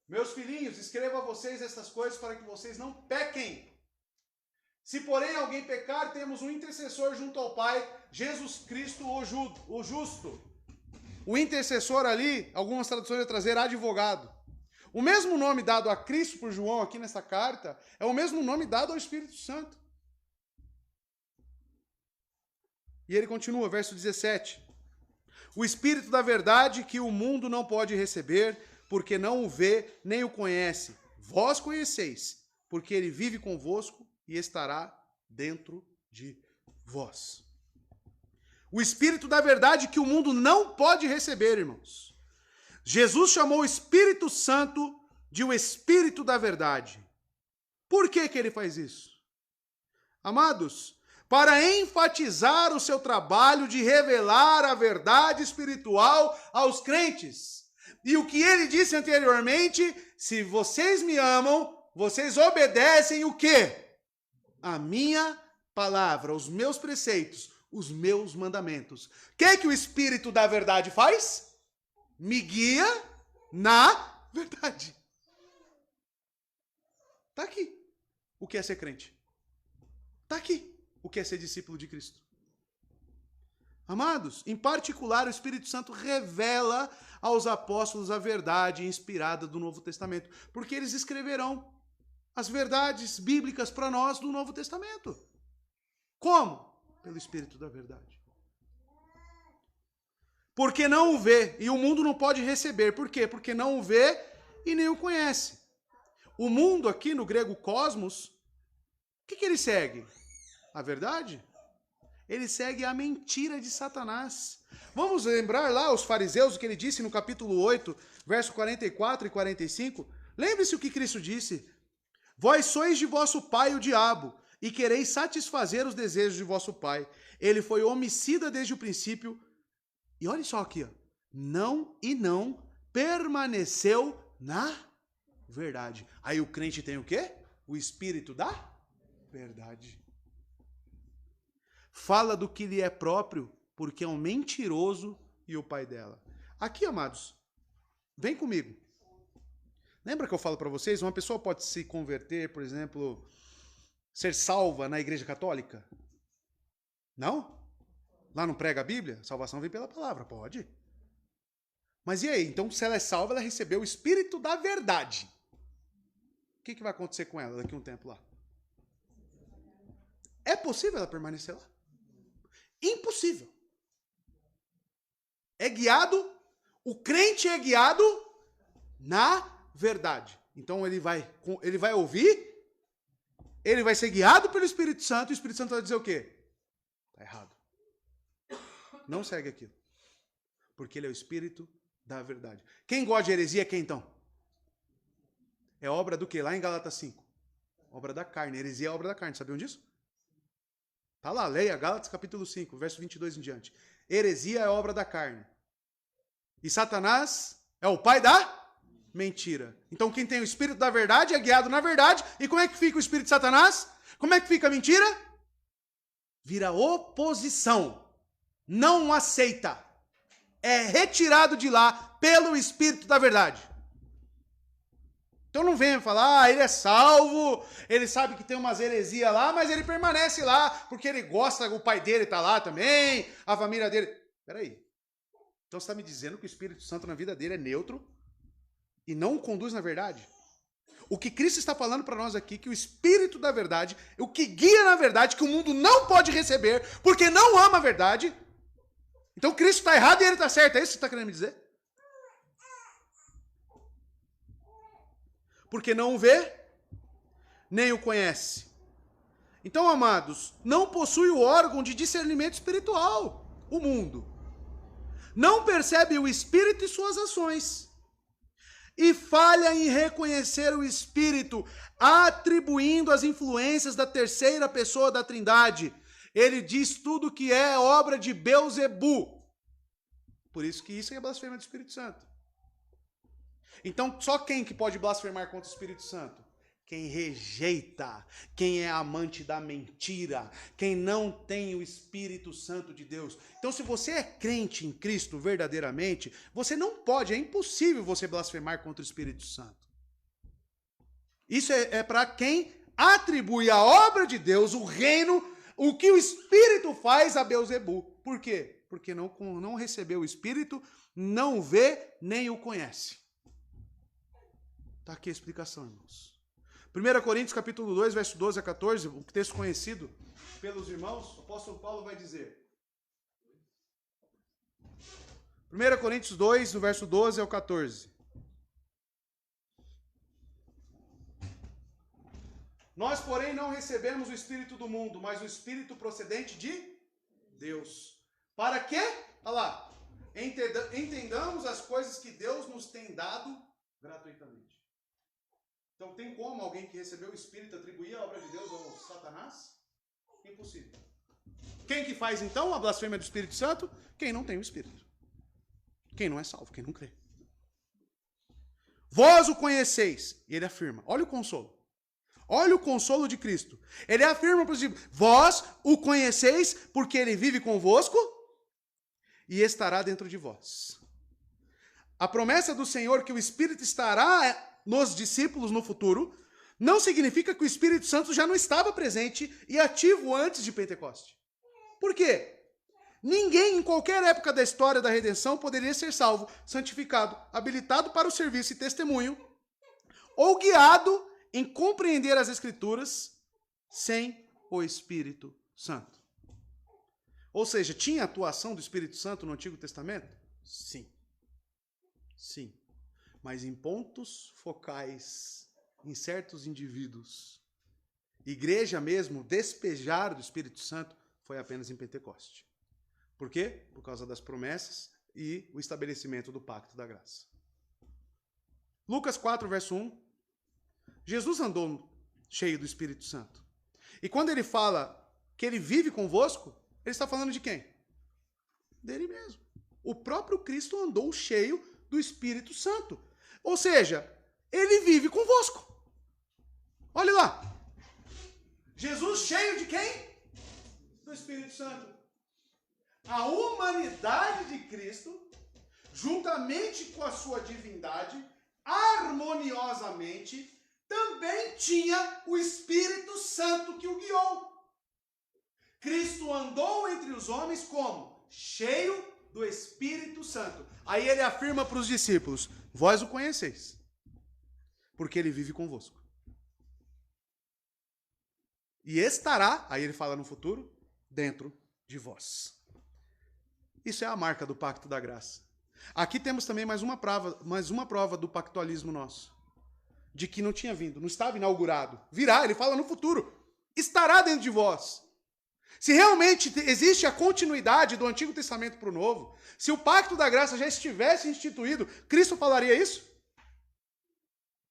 Meus filhinhos, escrevo a vocês estas coisas para que vocês não pequem. Se, porém, alguém pecar, temos um intercessor junto ao Pai, Jesus Cristo, o justo. O intercessor ali, algumas traduções vão trazer advogado. O mesmo nome dado a Cristo por João aqui nessa carta é o mesmo nome dado ao Espírito Santo. E ele continua, verso 17. O Espírito da verdade que o mundo não pode receber, porque não o vê nem o conhece. Vós conheceis, porque ele vive convosco e estará dentro de vós. O Espírito da verdade que o mundo não pode receber, irmãos. Jesus chamou o Espírito Santo de o Espírito da verdade. Por que ele faz isso? Amados, para enfatizar o seu trabalho de revelar a verdade espiritual aos crentes. E o que ele disse anteriormente, se vocês me amam, vocês obedecem o quê? A minha palavra, os meus preceitos, os meus mandamentos. O que o Espírito da verdade faz? Me guia na verdade. Está aqui o que é ser crente. Está aqui o que é ser discípulo de Cristo. Amados, em particular, o Espírito Santo revela aos apóstolos a verdade inspirada do Novo Testamento, porque eles escreverão as verdades bíblicas para nós do Novo Testamento. Como? Pelo Espírito da verdade. Porque não o vê, e o mundo não pode receber. Por quê? Porque não o vê e nem o conhece. O mundo aqui no grego cosmos, o que ele segue? A verdade? Ele segue a mentira de Satanás. Vamos lembrar lá os fariseus, o que ele disse no capítulo 8, verso 44 e 45. Lembre-se o que Cristo disse. Vós sois de vosso pai o diabo, e quereis satisfazer os desejos de vosso pai. Ele foi homicida desde o princípio. E olha só aqui, ó. Não permaneceu na verdade. Aí o crente tem o quê? O Espírito da verdade. Fala do que lhe é próprio, porque é um mentiroso e o pai dela. Aqui, amados, vem comigo. Lembra que eu falo para vocês? Uma pessoa pode se converter, por exemplo, ser salva na Igreja Católica? Não? Lá não prega a Bíblia? Salvação vem pela palavra, pode. Mas e aí? Então, se ela é salva, ela recebeu o Espírito da verdade. O que vai acontecer com ela daqui a um tempo lá? É possível ela permanecer lá? Impossível. É guiado, o crente é guiado na verdade. Então ele vai ouvir, ele vai ser guiado pelo Espírito Santo, e o Espírito Santo vai dizer o quê? Está errado. Não segue aquilo. Porque ele é o Espírito da verdade. Quem gosta de heresia é quem então? É obra do quê? Lá em Gálatas 5. Obra da carne. Heresia é obra da carne. Sabiam disso? Está lá, leia Gálatas capítulo 5, verso 22 em diante. Heresia é obra da carne. E Satanás é o pai da mentira. Então quem tem o Espírito da verdade é guiado na verdade. E como é que fica o Espírito de Satanás? Como é que fica a mentira? Vira oposição. Não aceita. É retirado de lá pelo Espírito da verdade. Então não venha falar, ele é salvo, ele sabe que tem umas heresias lá, mas ele permanece lá, porque ele gosta, o pai dele está lá também, a família dele. Peraí. Então você está me dizendo que o Espírito Santo na vida dele é neutro e não o conduz na verdade? O que Cristo está falando para nós aqui, que o Espírito da verdade, o que guia na verdade, que o mundo não pode receber, porque não ama a verdade. Então Cristo está errado e ele está certo, é isso que você está querendo me dizer? Porque não o vê, nem o conhece. Então, amados, não possui o órgão de discernimento espiritual, o mundo. não percebe o Espírito e suas ações, e falha em reconhecer o Espírito, atribuindo as influências da terceira pessoa da Trindade. Ele diz tudo que é obra de Beelzebu. Por isso que isso é blasfêmia do Espírito Santo. Então, só quem que pode blasfemar contra o Espírito Santo? Quem rejeita, quem é amante da mentira, quem não tem o Espírito Santo de Deus. Então, se você é crente em Cristo verdadeiramente, você não pode, é impossível você blasfemar contra o Espírito Santo. Isso é para quem atribui a obra de Deus, o reino, o que o Espírito faz a Beelzebu. Por quê? Porque não recebeu o Espírito, não vê, nem o conhece. Está aqui a explicação, irmãos. 1 Coríntios capítulo 2, verso 12 a 14, um texto conhecido pelos irmãos, o apóstolo Paulo vai dizer. 1 Coríntios 2, do verso 12 ao 14. Nós, porém, não recebemos o Espírito do mundo, mas o Espírito procedente de Deus. Para quê? Olha lá. Entendamos as coisas que Deus nos tem dado gratuitamente. Então, tem como alguém que recebeu o Espírito atribuir a obra de Deus ao Satanás? Impossível. Quem que faz, então, a blasfêmia do Espírito Santo? Quem não tem o Espírito. Quem não é salvo, quem não crê. Vós o conheceis. E ele afirma, olha o consolo. Olha o consolo de Cristo. Ele afirma, por exemplo, vós o conheceis porque ele vive convosco e estará dentro de vós. A promessa do Senhor que o Espírito estará nos discípulos no futuro, não significa que o Espírito Santo já não estava presente e ativo antes de Pentecoste. Por quê? Ninguém em qualquer época da história da redenção poderia ser salvo, santificado, habilitado para o serviço e testemunho, ou guiado em compreender as Escrituras sem o Espírito Santo. Ou seja, tinha atuação do Espírito Santo no Antigo Testamento? Sim. Sim. Mas em pontos focais, em certos indivíduos. Igreja mesmo, despejar do Espírito Santo, foi apenas em Pentecoste. Por quê? Por causa das promessas e o estabelecimento do pacto da graça. Lucas 4, verso 1. Jesus andou cheio do Espírito Santo. E quando ele fala que ele vive convosco, ele está falando de quem? Dele mesmo. O próprio Cristo andou cheio do Espírito Santo. Ou seja, ele vive convosco. Olha lá. Jesus cheio de quem? Do Espírito Santo. A humanidade de Cristo, juntamente com a sua divindade, harmoniosamente, também tinha o Espírito Santo que o guiou. Cristo andou entre os homens como? Cheio do Espírito Santo. Aí ele afirma para os discípulos, vós o conheceis, porque ele vive convosco. E estará, aí ele fala no futuro, dentro de vós. Isso é a marca do pacto da graça. Aqui temos também mais uma prova do pactualismo nosso. De que não tinha vindo, não estava inaugurado. Virá, ele fala no futuro. Estará dentro de vós. Se realmente existe a continuidade do Antigo Testamento para o Novo, se o pacto da graça já estivesse instituído, Cristo falaria isso?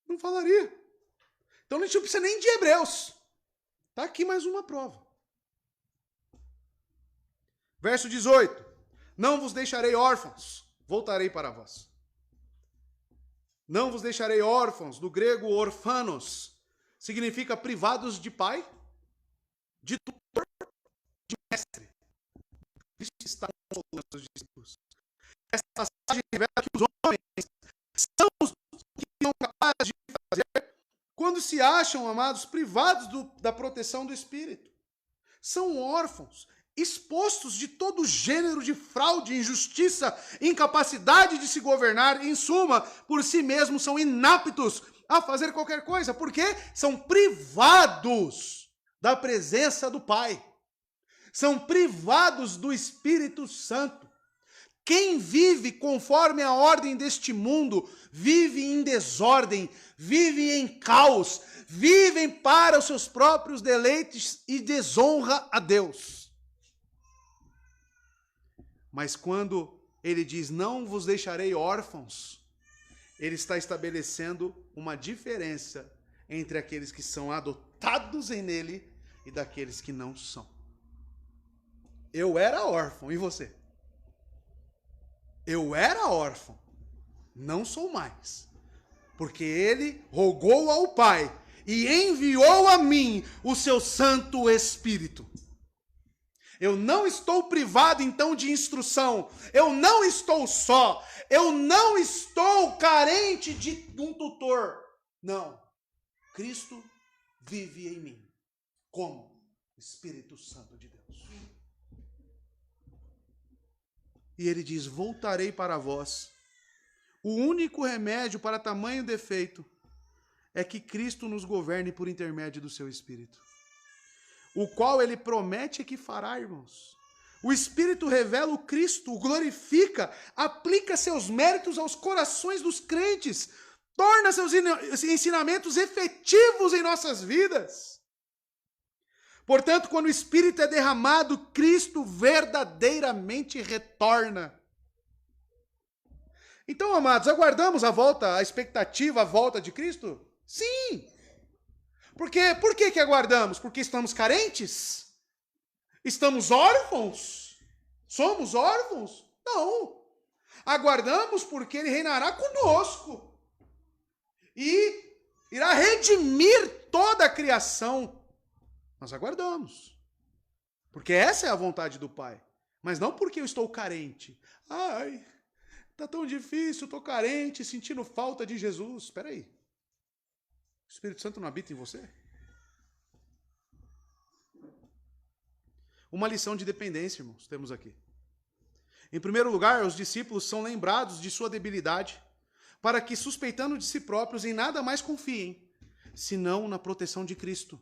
Não falaria. Então a gente não precisa nem de Hebreus. Está aqui mais uma prova. Verso 18. Não vos deixarei órfãos, voltarei para vós. Não vos deixarei órfãos, do grego orfanos, significa privados de pai, de tutor, de mestre. Cristo está consolando os discípulos. Esta passagem revela que os homens são os que são capazes de fazer quando se acham, amados, privados da proteção do Espírito. São órfãos, expostos de todo gênero de fraude, injustiça, incapacidade de se governar, em suma, por si mesmos são inaptos a fazer qualquer coisa, porque são privados da presença do Pai. São privados do Espírito Santo. Quem vive conforme a ordem deste mundo, vive em desordem, vive em caos, vivem para os seus próprios deleites e desonra a Deus. Mas quando ele diz, não vos deixarei órfãos. Ele está estabelecendo uma diferença entre aqueles que são adotados nele e daqueles que não são. Eu era órfão, e você? Eu era órfão, não sou mais. Porque ele rogou ao Pai e enviou a mim o seu Santo Espírito. Eu não estou privado, então, de instrução. Eu não estou só. Eu não estou carente de um tutor. Não. Cristo vive em mim. Como? Espírito Santo de Deus. E ele diz, voltarei para vós. O único remédio para tamanho defeito é que Cristo nos governe por intermédio do seu Espírito, o qual ele promete que fará, irmãos. O Espírito revela o Cristo, o glorifica, aplica seus méritos aos corações dos crentes, torna seus ensinamentos efetivos em nossas vidas. Portanto, quando o Espírito é derramado, Cristo verdadeiramente retorna. Então, amados, aguardamos a volta, a expectativa, a volta de Cristo? Sim. Por que aguardamos? Porque estamos carentes? Estamos órfãos? Somos órfãos? Não. Aguardamos porque ele reinará conosco. E irá redimir toda a criação. Nós aguardamos. Porque essa é a vontade do Pai. Mas não porque eu estou carente. Ai, tá tão difícil, estou carente, sentindo falta de Jesus. Espera aí. O Espírito Santo não habita em você? Uma lição de dependência, irmãos, temos aqui. Em primeiro lugar, os discípulos são lembrados de sua debilidade, para que, suspeitando de si próprios, em nada mais confiem, senão na proteção de Cristo.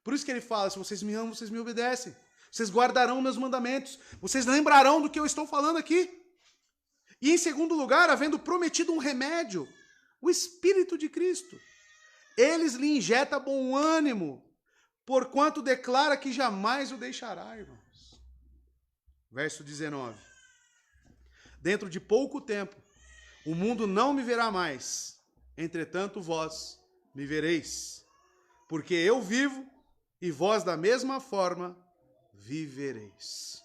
Por isso que ele fala, se vocês me amam, vocês me obedecem. Vocês guardarão meus mandamentos. Vocês lembrarão do que eu estou falando aqui. E em segundo lugar, havendo prometido um remédio, o Espírito de Cristo. Eles lhe injeta bom ânimo, porquanto declara que jamais o deixará, irmãos. Verso 19. Dentro de pouco tempo, o mundo não me verá mais, entretanto vós me vereis. Porque eu vivo e vós da mesma forma vivereis.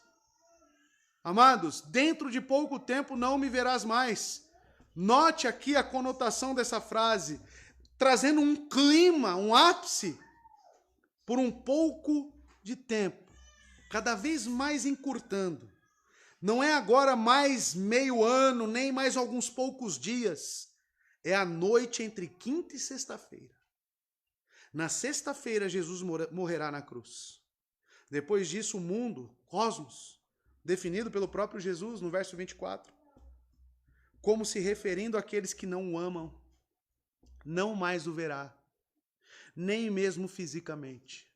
Amados, dentro de pouco tempo não me verás mais. Note aqui a conotação dessa frase, trazendo um clima, um ápice, por um pouco de tempo, cada vez mais encurtando. Não é agora mais meio ano, nem mais alguns poucos dias. É a noite entre quinta e sexta-feira. Na sexta-feira, Jesus morrerá na cruz. Depois disso, o mundo, cosmos, definido pelo próprio Jesus no verso 24, como se referindo àqueles que não o amam, não mais o verá, nem mesmo fisicamente.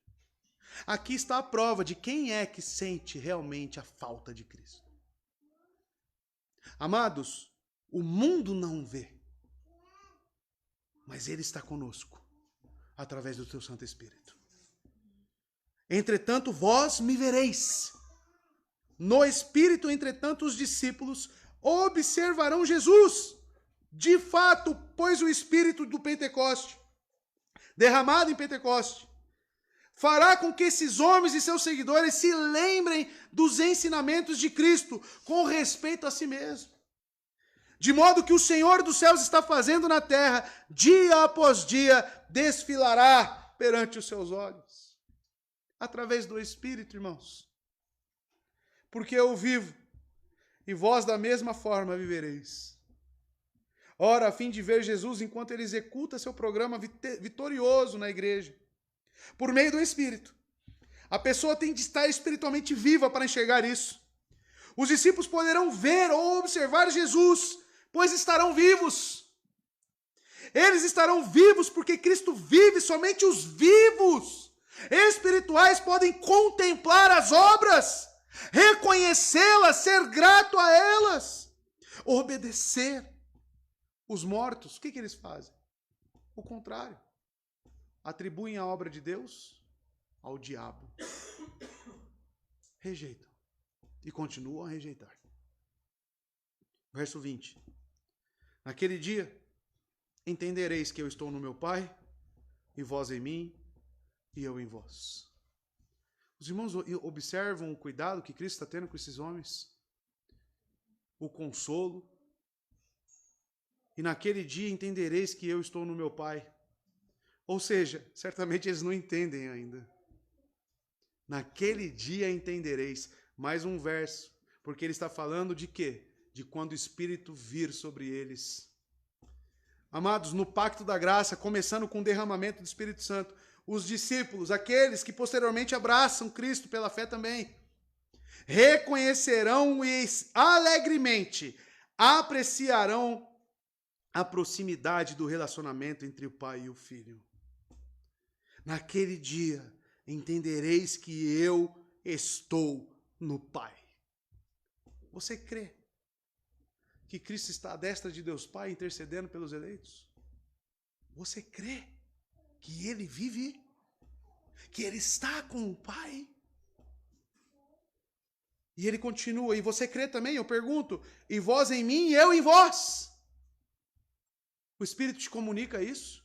Aqui está a prova de quem é que sente realmente a falta de Cristo. Amados, o mundo não vê, mas ele está conosco, através do teu Santo Espírito. Entretanto, vós me vereis. No Espírito, entretanto, os discípulos observarão Jesus. De fato, pois o Espírito do Pentecoste, derramado em Pentecoste, fará com que esses homens e seus seguidores se lembrem dos ensinamentos de Cristo com respeito a si mesmo. De modo que o Senhor dos céus está fazendo na terra, dia após dia, desfilará perante os seus olhos. Através do Espírito, irmãos. Porque eu vivo, e vós da mesma forma vivereis. Ora, a fim de ver Jesus enquanto ele executa seu programa vitorioso na igreja, por meio do Espírito. A pessoa tem de estar espiritualmente viva para enxergar isso. Os discípulos poderão ver ou observar Jesus, pois estarão vivos. Eles estarão vivos porque Cristo vive, somente os vivos espirituais podem contemplar as obras, reconhecê-las, ser grato a elas, obedecer. Os mortos, o que eles fazem? O contrário. Atribuem a obra de Deus ao diabo. Rejeitam. E continuam a rejeitar. Verso 20. Naquele dia, entendereis que eu estou no meu Pai, e vós em mim, e eu em vós. Os irmãos observam o cuidado que Cristo está tendo com esses homens? O consolo. E naquele dia entendereis que eu estou no meu Pai. Ou seja, certamente eles não entendem ainda. Naquele dia entendereis. Mais um verso. Porque ele está falando de quê? De quando o Espírito vir sobre eles. Amados, no pacto da graça, começando com o derramamento do Espírito Santo, os discípulos, aqueles que posteriormente abraçam Cristo pela fé também, reconhecerão e alegremente apreciarão a proximidade do relacionamento entre o Pai e o Filho. Naquele dia, entendereis que eu estou no Pai. Você crê que Cristo está à destra de Deus Pai intercedendo pelos eleitos? Você crê que Ele vive? Que Ele está com o Pai? E Ele continua, e você crê também? Eu pergunto, e vós em mim e eu em vós? O Espírito te comunica isso?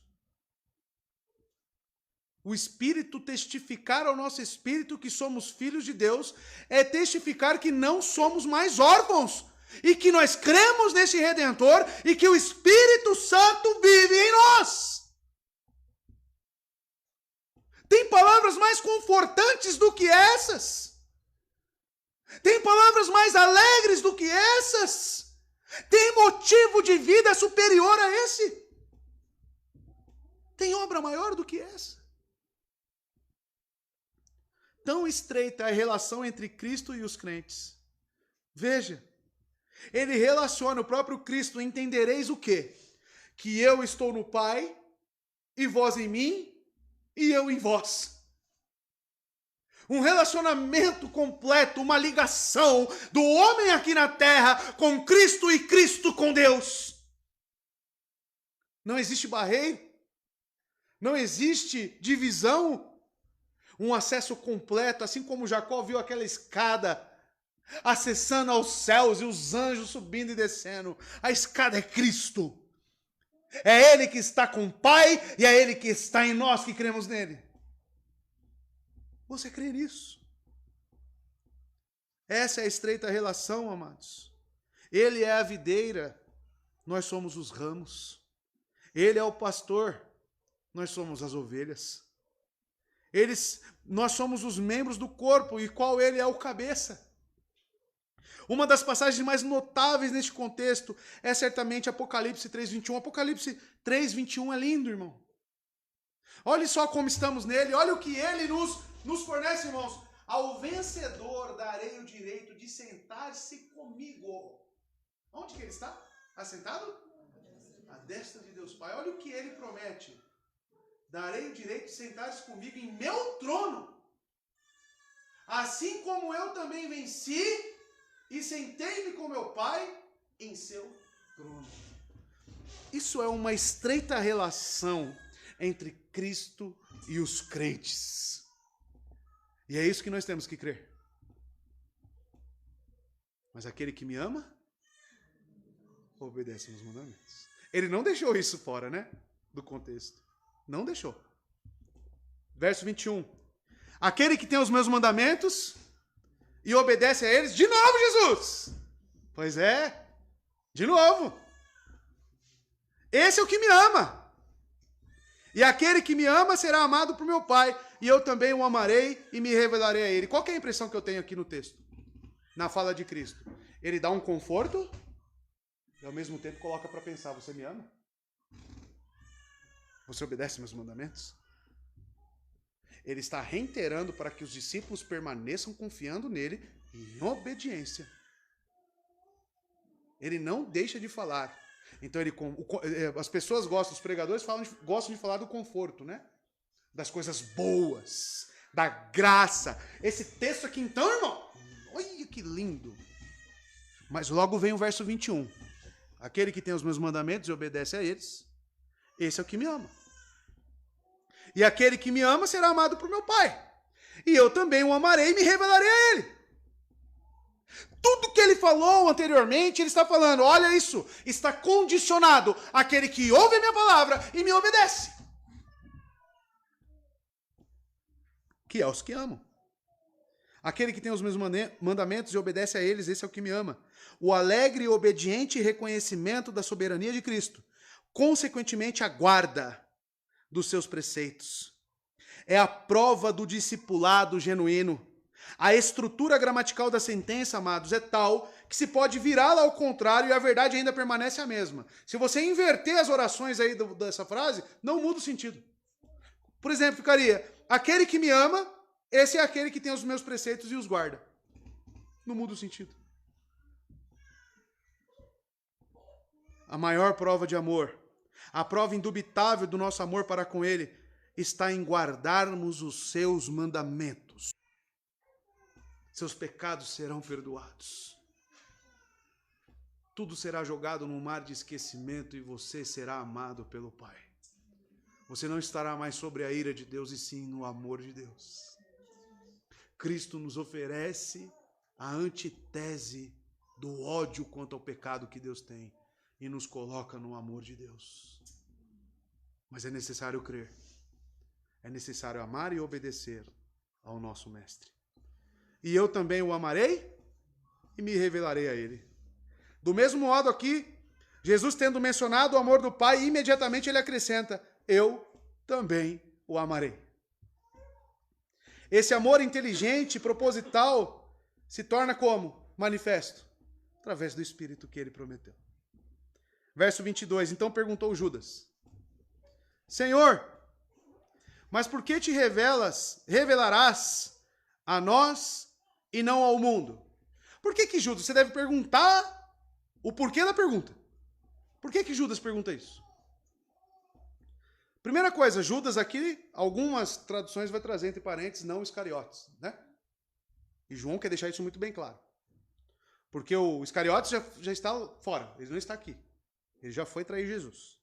O Espírito testificar ao nosso espírito que somos filhos de Deus é testificar que não somos mais órfãos e que nós cremos nesse Redentor e que o Espírito Santo vive em nós. Tem palavras mais confortantes do que essas? Tem palavras mais alegres do que essas? Tem motivo de vida superior a esse? Tem obra maior do que essa? Tão estreita é a relação entre Cristo e os crentes. Veja, ele relaciona o próprio Cristo, entendereis o quê? Que eu estou no Pai, e vós em mim, e eu em vós. Um relacionamento completo, uma ligação do homem aqui na terra com Cristo e Cristo com Deus. Não existe barreira, não existe divisão. Um acesso completo, assim como Jacó viu aquela escada acessando aos céus e os anjos subindo e descendo. A escada é Cristo. É Ele que está com o Pai e é Ele que está em nós que cremos nele. Você crê nisso? Essa é a estreita relação, amados. Ele é a videira, nós somos os ramos. Ele é o pastor, nós somos as ovelhas. Nós somos os membros do corpo, e qual ele é o cabeça. Uma das passagens mais notáveis neste contexto é certamente Apocalipse 3:21. Apocalipse 3:21 é lindo, irmão. Olhe só como estamos nele, olha o que ele nos fornece, irmãos. Ao vencedor darei o direito de sentar-se comigo. Onde que ele está? Assentado? À destra de Deus Pai. Olha o que ele promete. Darei o direito de sentar-se comigo em meu trono, assim como eu também venci e sentei-me com meu Pai em seu trono. Isso é uma estreita relação entre Cristo e os crentes. E é isso que nós temos que crer. Mas aquele que me ama, obedece meus mandamentos. Ele não deixou isso fora, né? Do contexto. Não deixou. Verso 21. Aquele que tem os meus mandamentos e obedece a eles, de novo Jesus. Pois é, de novo. Esse é o que me ama. E aquele que me ama será amado por meu Pai, e eu também o amarei e me revelarei a ele. Qual que é a impressão que eu tenho aqui no texto? Na fala de Cristo. Ele dá um conforto e ao mesmo tempo coloca para pensar, você me ama? Você obedece meus mandamentos? Ele está reiterando para que os discípulos permaneçam confiando nele em obediência. Ele não deixa de falar. Então, as pessoas gostam, os pregadores gostam de falar do conforto, né? Das coisas boas, da graça. Esse texto aqui, então, irmão, olha que lindo. Mas logo vem o verso 21. Aquele que tem os meus mandamentos e obedece a eles, esse é o que me ama. E aquele que me ama será amado por meu Pai. E eu também o amarei e me revelarei a ele. Tudo que ele falou anteriormente, ele está falando, olha isso, está condicionado àquele que ouve a minha palavra e me obedece. Que é os que amam. Aquele que tem os meus mandamentos e obedece a eles, esse é o que me ama. O alegre e obediente reconhecimento da soberania de Cristo, consequentemente a guarda dos seus preceitos. É a prova do discipulado genuíno. A estrutura gramatical da sentença, amados, é tal que se pode virá-la ao contrário e a verdade ainda permanece a mesma. Se você inverter as orações aí dessa frase, não muda o sentido. Por exemplo, ficaria, aquele que me ama, esse é aquele que tem os meus preceitos e os guarda. Não muda o sentido. A maior prova de amor, a prova indubitável do nosso amor para com ele, está em guardarmos os seus mandamentos. Seus pecados serão perdoados. Tudo será jogado num mar de esquecimento e você será amado pelo Pai. Você não estará mais sobre a ira de Deus e sim no amor de Deus. Cristo nos oferece a antítese do ódio quanto ao pecado que Deus tem e nos coloca no amor de Deus. Mas é necessário crer. É necessário amar e obedecer ao nosso Mestre. E eu também o amarei e me revelarei a ele. Do mesmo modo aqui, Jesus tendo mencionado o amor do Pai, imediatamente ele acrescenta, eu também o amarei. Esse amor inteligente, proposital, se torna como? Manifesto. Através do Espírito que ele prometeu. Verso 22, então perguntou Judas, Senhor, mas por que te revelarás a nós e não ao mundo? Por que Judas? Você deve perguntar o porquê da pergunta. Por que Judas pergunta isso? Primeira coisa, Judas aqui, algumas traduções vai trazer entre parênteses, não Iscariotes, né? E João quer deixar isso muito bem claro. Porque o Iscariotes já está fora, ele não está aqui. Ele já foi trair Jesus.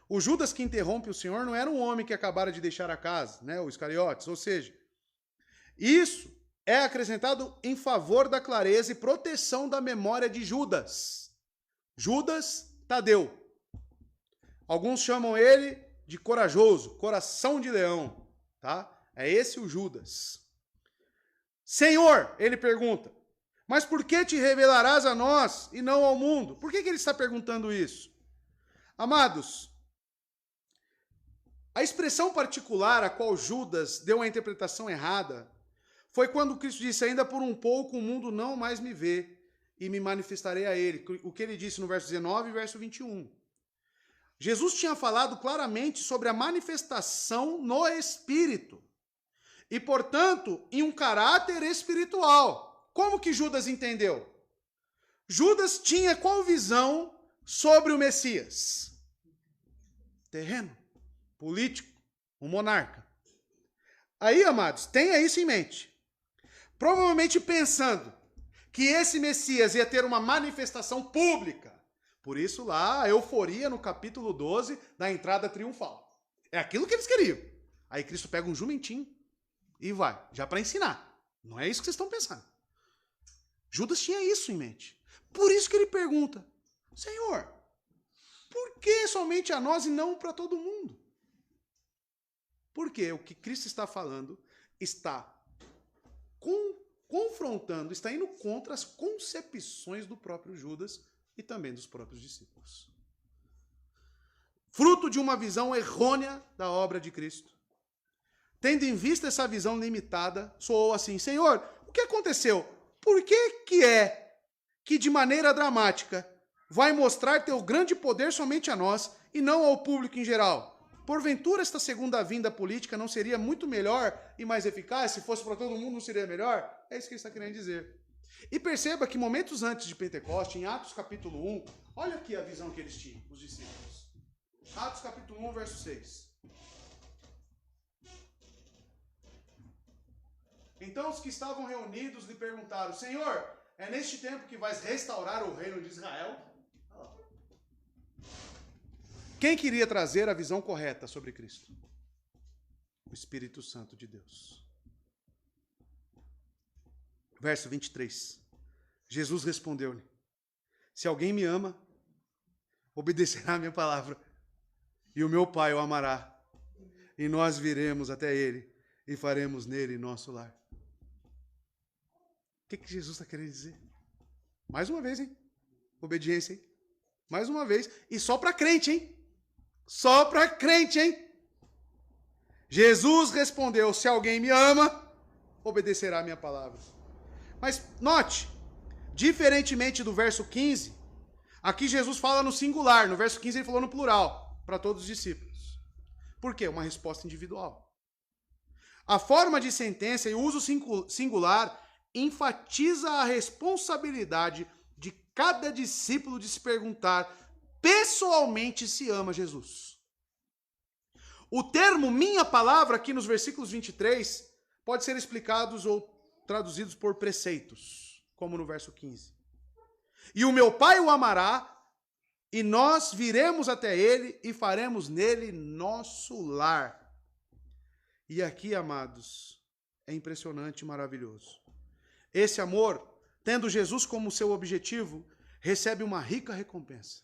O Judas que interrompe o Senhor não era um homem que acabara de deixar a casa, né? O Iscariotes, ou seja, isso é acrescentado em favor da clareza e proteção da memória de Judas. Judas Tadeu. Alguns chamam ele de corajoso, coração de leão, tá? É esse o Judas. Senhor, ele pergunta, mas por que te revelarás a nós e não ao mundo? Por que ele está perguntando isso? Amados, a expressão particular a qual Judas deu a interpretação errada foi quando Cristo disse, ainda por um pouco o mundo não mais me vê e me manifestarei a ele. O que ele disse no verso 19 e verso 21. Jesus tinha falado claramente sobre a manifestação no Espírito. E, portanto, em um caráter espiritual. Como que Judas entendeu? Judas tinha qual visão sobre o Messias? Terreno, político, um monarca. Aí, amados, tenha isso em mente. Provavelmente pensando que esse Messias ia ter uma manifestação pública. Por isso lá, a euforia no capítulo 12 da entrada triunfal. É aquilo que eles queriam. Aí Cristo pega um jumentinho e vai, já para ensinar. Não é isso que vocês estão pensando. Judas tinha isso em mente. Por isso que ele pergunta, Senhor, por que somente a nós e não para todo mundo? Porque o que Cristo está falando está confrontando, está indo contra as concepções do próprio Judas e também dos próprios discípulos. Fruto de uma visão errônea da obra de Cristo. Tendo em vista essa visão limitada, soou assim, Senhor, o que aconteceu? Por que é que de maneira dramática vai mostrar teu grande poder somente a nós e não ao público em geral? Porventura esta segunda vinda política não seria muito melhor e mais eficaz? Se fosse para todo mundo, não seria melhor? É isso que ele está querendo dizer. E perceba que momentos antes de Pentecoste, em Atos capítulo 1, olha aqui a visão que eles tinham, os discípulos. Atos capítulo 1, verso 6. Então os que estavam reunidos lhe perguntaram, Senhor, é neste tempo que vais restaurar o reino de Israel? Quem queria trazer a visão correta sobre Cristo? O Espírito Santo de Deus. Verso 23. Jesus respondeu-lhe: se alguém me ama, obedecerá a minha palavra, e o meu Pai o amará, e nós viremos até ele e faremos nele nosso lar. O que Jesus está querendo dizer? Mais uma vez, hein? Obediência, hein? Mais uma vez. E só para crente, hein? Só para crente, hein? Jesus respondeu: se alguém me ama, obedecerá a minha palavra. Mas note, diferentemente do verso 15, aqui Jesus fala no singular, no verso 15 ele falou no plural, para todos os discípulos. Por quê? Uma resposta individual. A forma de sentença e o uso singular enfatiza a responsabilidade de cada discípulo de se perguntar pessoalmente se ama Jesus. O termo minha palavra, aqui nos versículos 23, pode ser explicados ou traduzidos por preceitos, como no verso 15. E o meu Pai o amará, e nós viremos até ele e faremos nele nosso lar. E aqui, amados, é impressionante e maravilhoso. Esse amor, tendo Jesus como seu objetivo, recebe uma rica recompensa.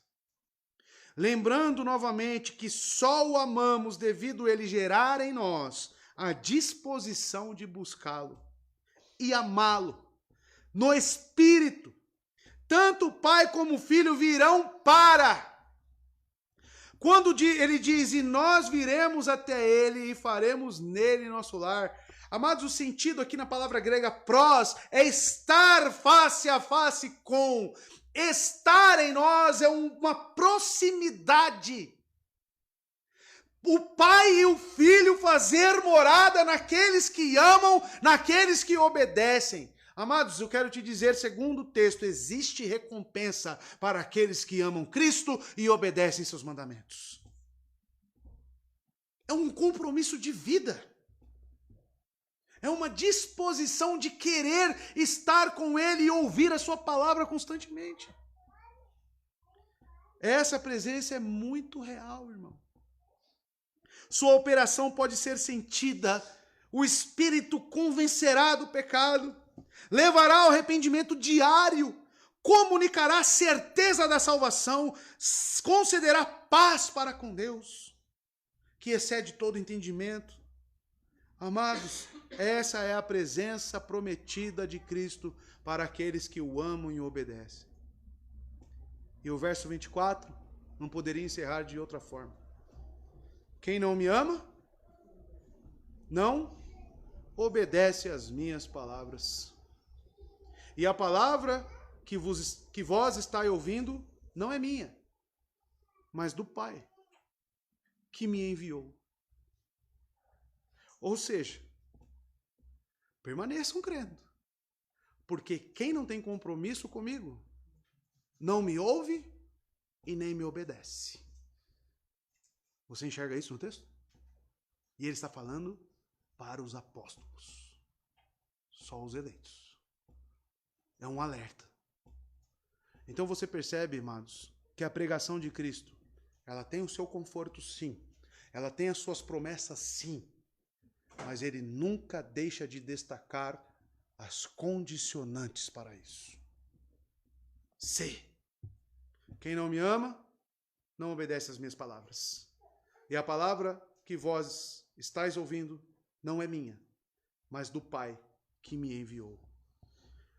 Lembrando novamente que só o amamos devido a ele gerar em nós a disposição de buscá-lo e amá-lo no Espírito. Tanto o Pai como o Filho virão para. Quando ele diz, e nós viremos até ele e faremos nele nosso lar. Amados, o sentido aqui na palavra grega prós é estar face a face com. Estar em nós é uma proximidade. O Pai e o Filho fazer morada naqueles que amam, naqueles que obedecem. Amados, eu quero te dizer, segundo o texto, existe recompensa para aqueles que amam Cristo e obedecem seus mandamentos. É um compromisso de vida. É uma disposição de querer estar com Ele e ouvir a sua palavra constantemente. Essa presença é muito real, irmão. Sua operação pode ser sentida, o Espírito convencerá do pecado, levará ao arrependimento diário, comunicará a certeza da salvação, concederá paz para com Deus, que excede todo entendimento. Amados, essa é a presença prometida de Cristo para aqueles que o amam e o obedecem. E o verso 24 não poderia encerrar de outra forma. Quem não me ama, não obedece às minhas palavras. E a palavra que vós estáis ouvindo não é minha, mas do Pai, que me enviou. Ou seja, permaneçam crendo, porque quem não tem compromisso comigo, não me ouve e nem me obedece. Você enxerga isso no texto? E ele está falando para os apóstolos, só os eleitos. É um alerta. Então você percebe, amados, que a pregação de Cristo, ela tem o seu conforto, sim. Ela tem as suas promessas, sim. Mas ele nunca deixa de destacar as condicionantes para isso. Se quem não me ama, não obedece às minhas palavras. E a palavra que vós estáis ouvindo não é minha, mas do Pai que me enviou.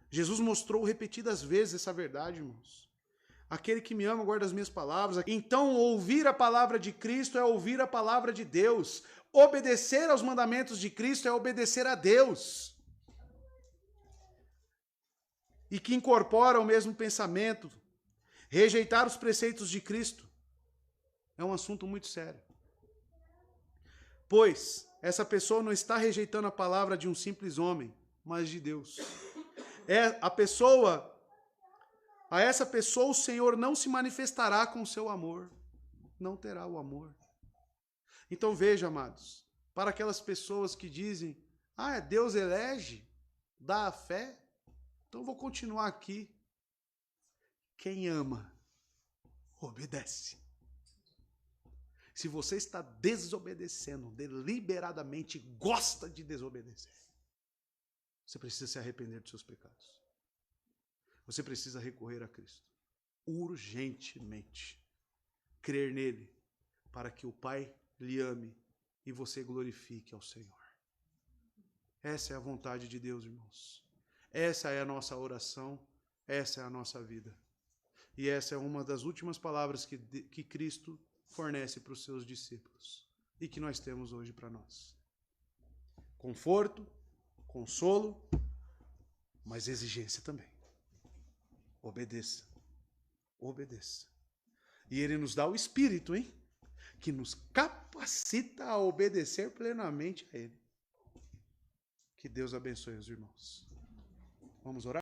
Jesus mostrou repetidas vezes essa verdade, irmãos. Aquele que me ama guarda as minhas palavras. Então, ouvir a palavra de Cristo é ouvir a palavra de Deus. Obedecer aos mandamentos de Cristo é obedecer a Deus. E que incorpora o mesmo pensamento. Rejeitar os preceitos de Cristo é um assunto muito sério. Pois essa pessoa não está rejeitando a palavra de um simples homem, mas de Deus. A essa pessoa o Senhor não se manifestará com o seu amor. Não terá o amor. Então veja, amados, para aquelas pessoas que dizem, Deus elege, dá a fé, então vou continuar aqui. Quem ama, obedece. Se você está desobedecendo deliberadamente, gosta de desobedecer, você precisa se arrepender dos seus pecados. Você precisa recorrer a Cristo. Urgentemente. Crer nele, para que o Pai lhe ame e você glorifique ao Senhor. Essa é a vontade de Deus, irmãos. Essa é a nossa oração, essa é a nossa vida. E essa é uma das últimas palavras que Cristo fornece para os seus discípulos e que nós temos hoje para nós. Conforto, consolo, mas exigência também. Obedeça. Obedeça. E Ele nos dá o Espírito, hein? Que nos capacita a obedecer plenamente a Ele. Que Deus abençoe os irmãos. Vamos orar?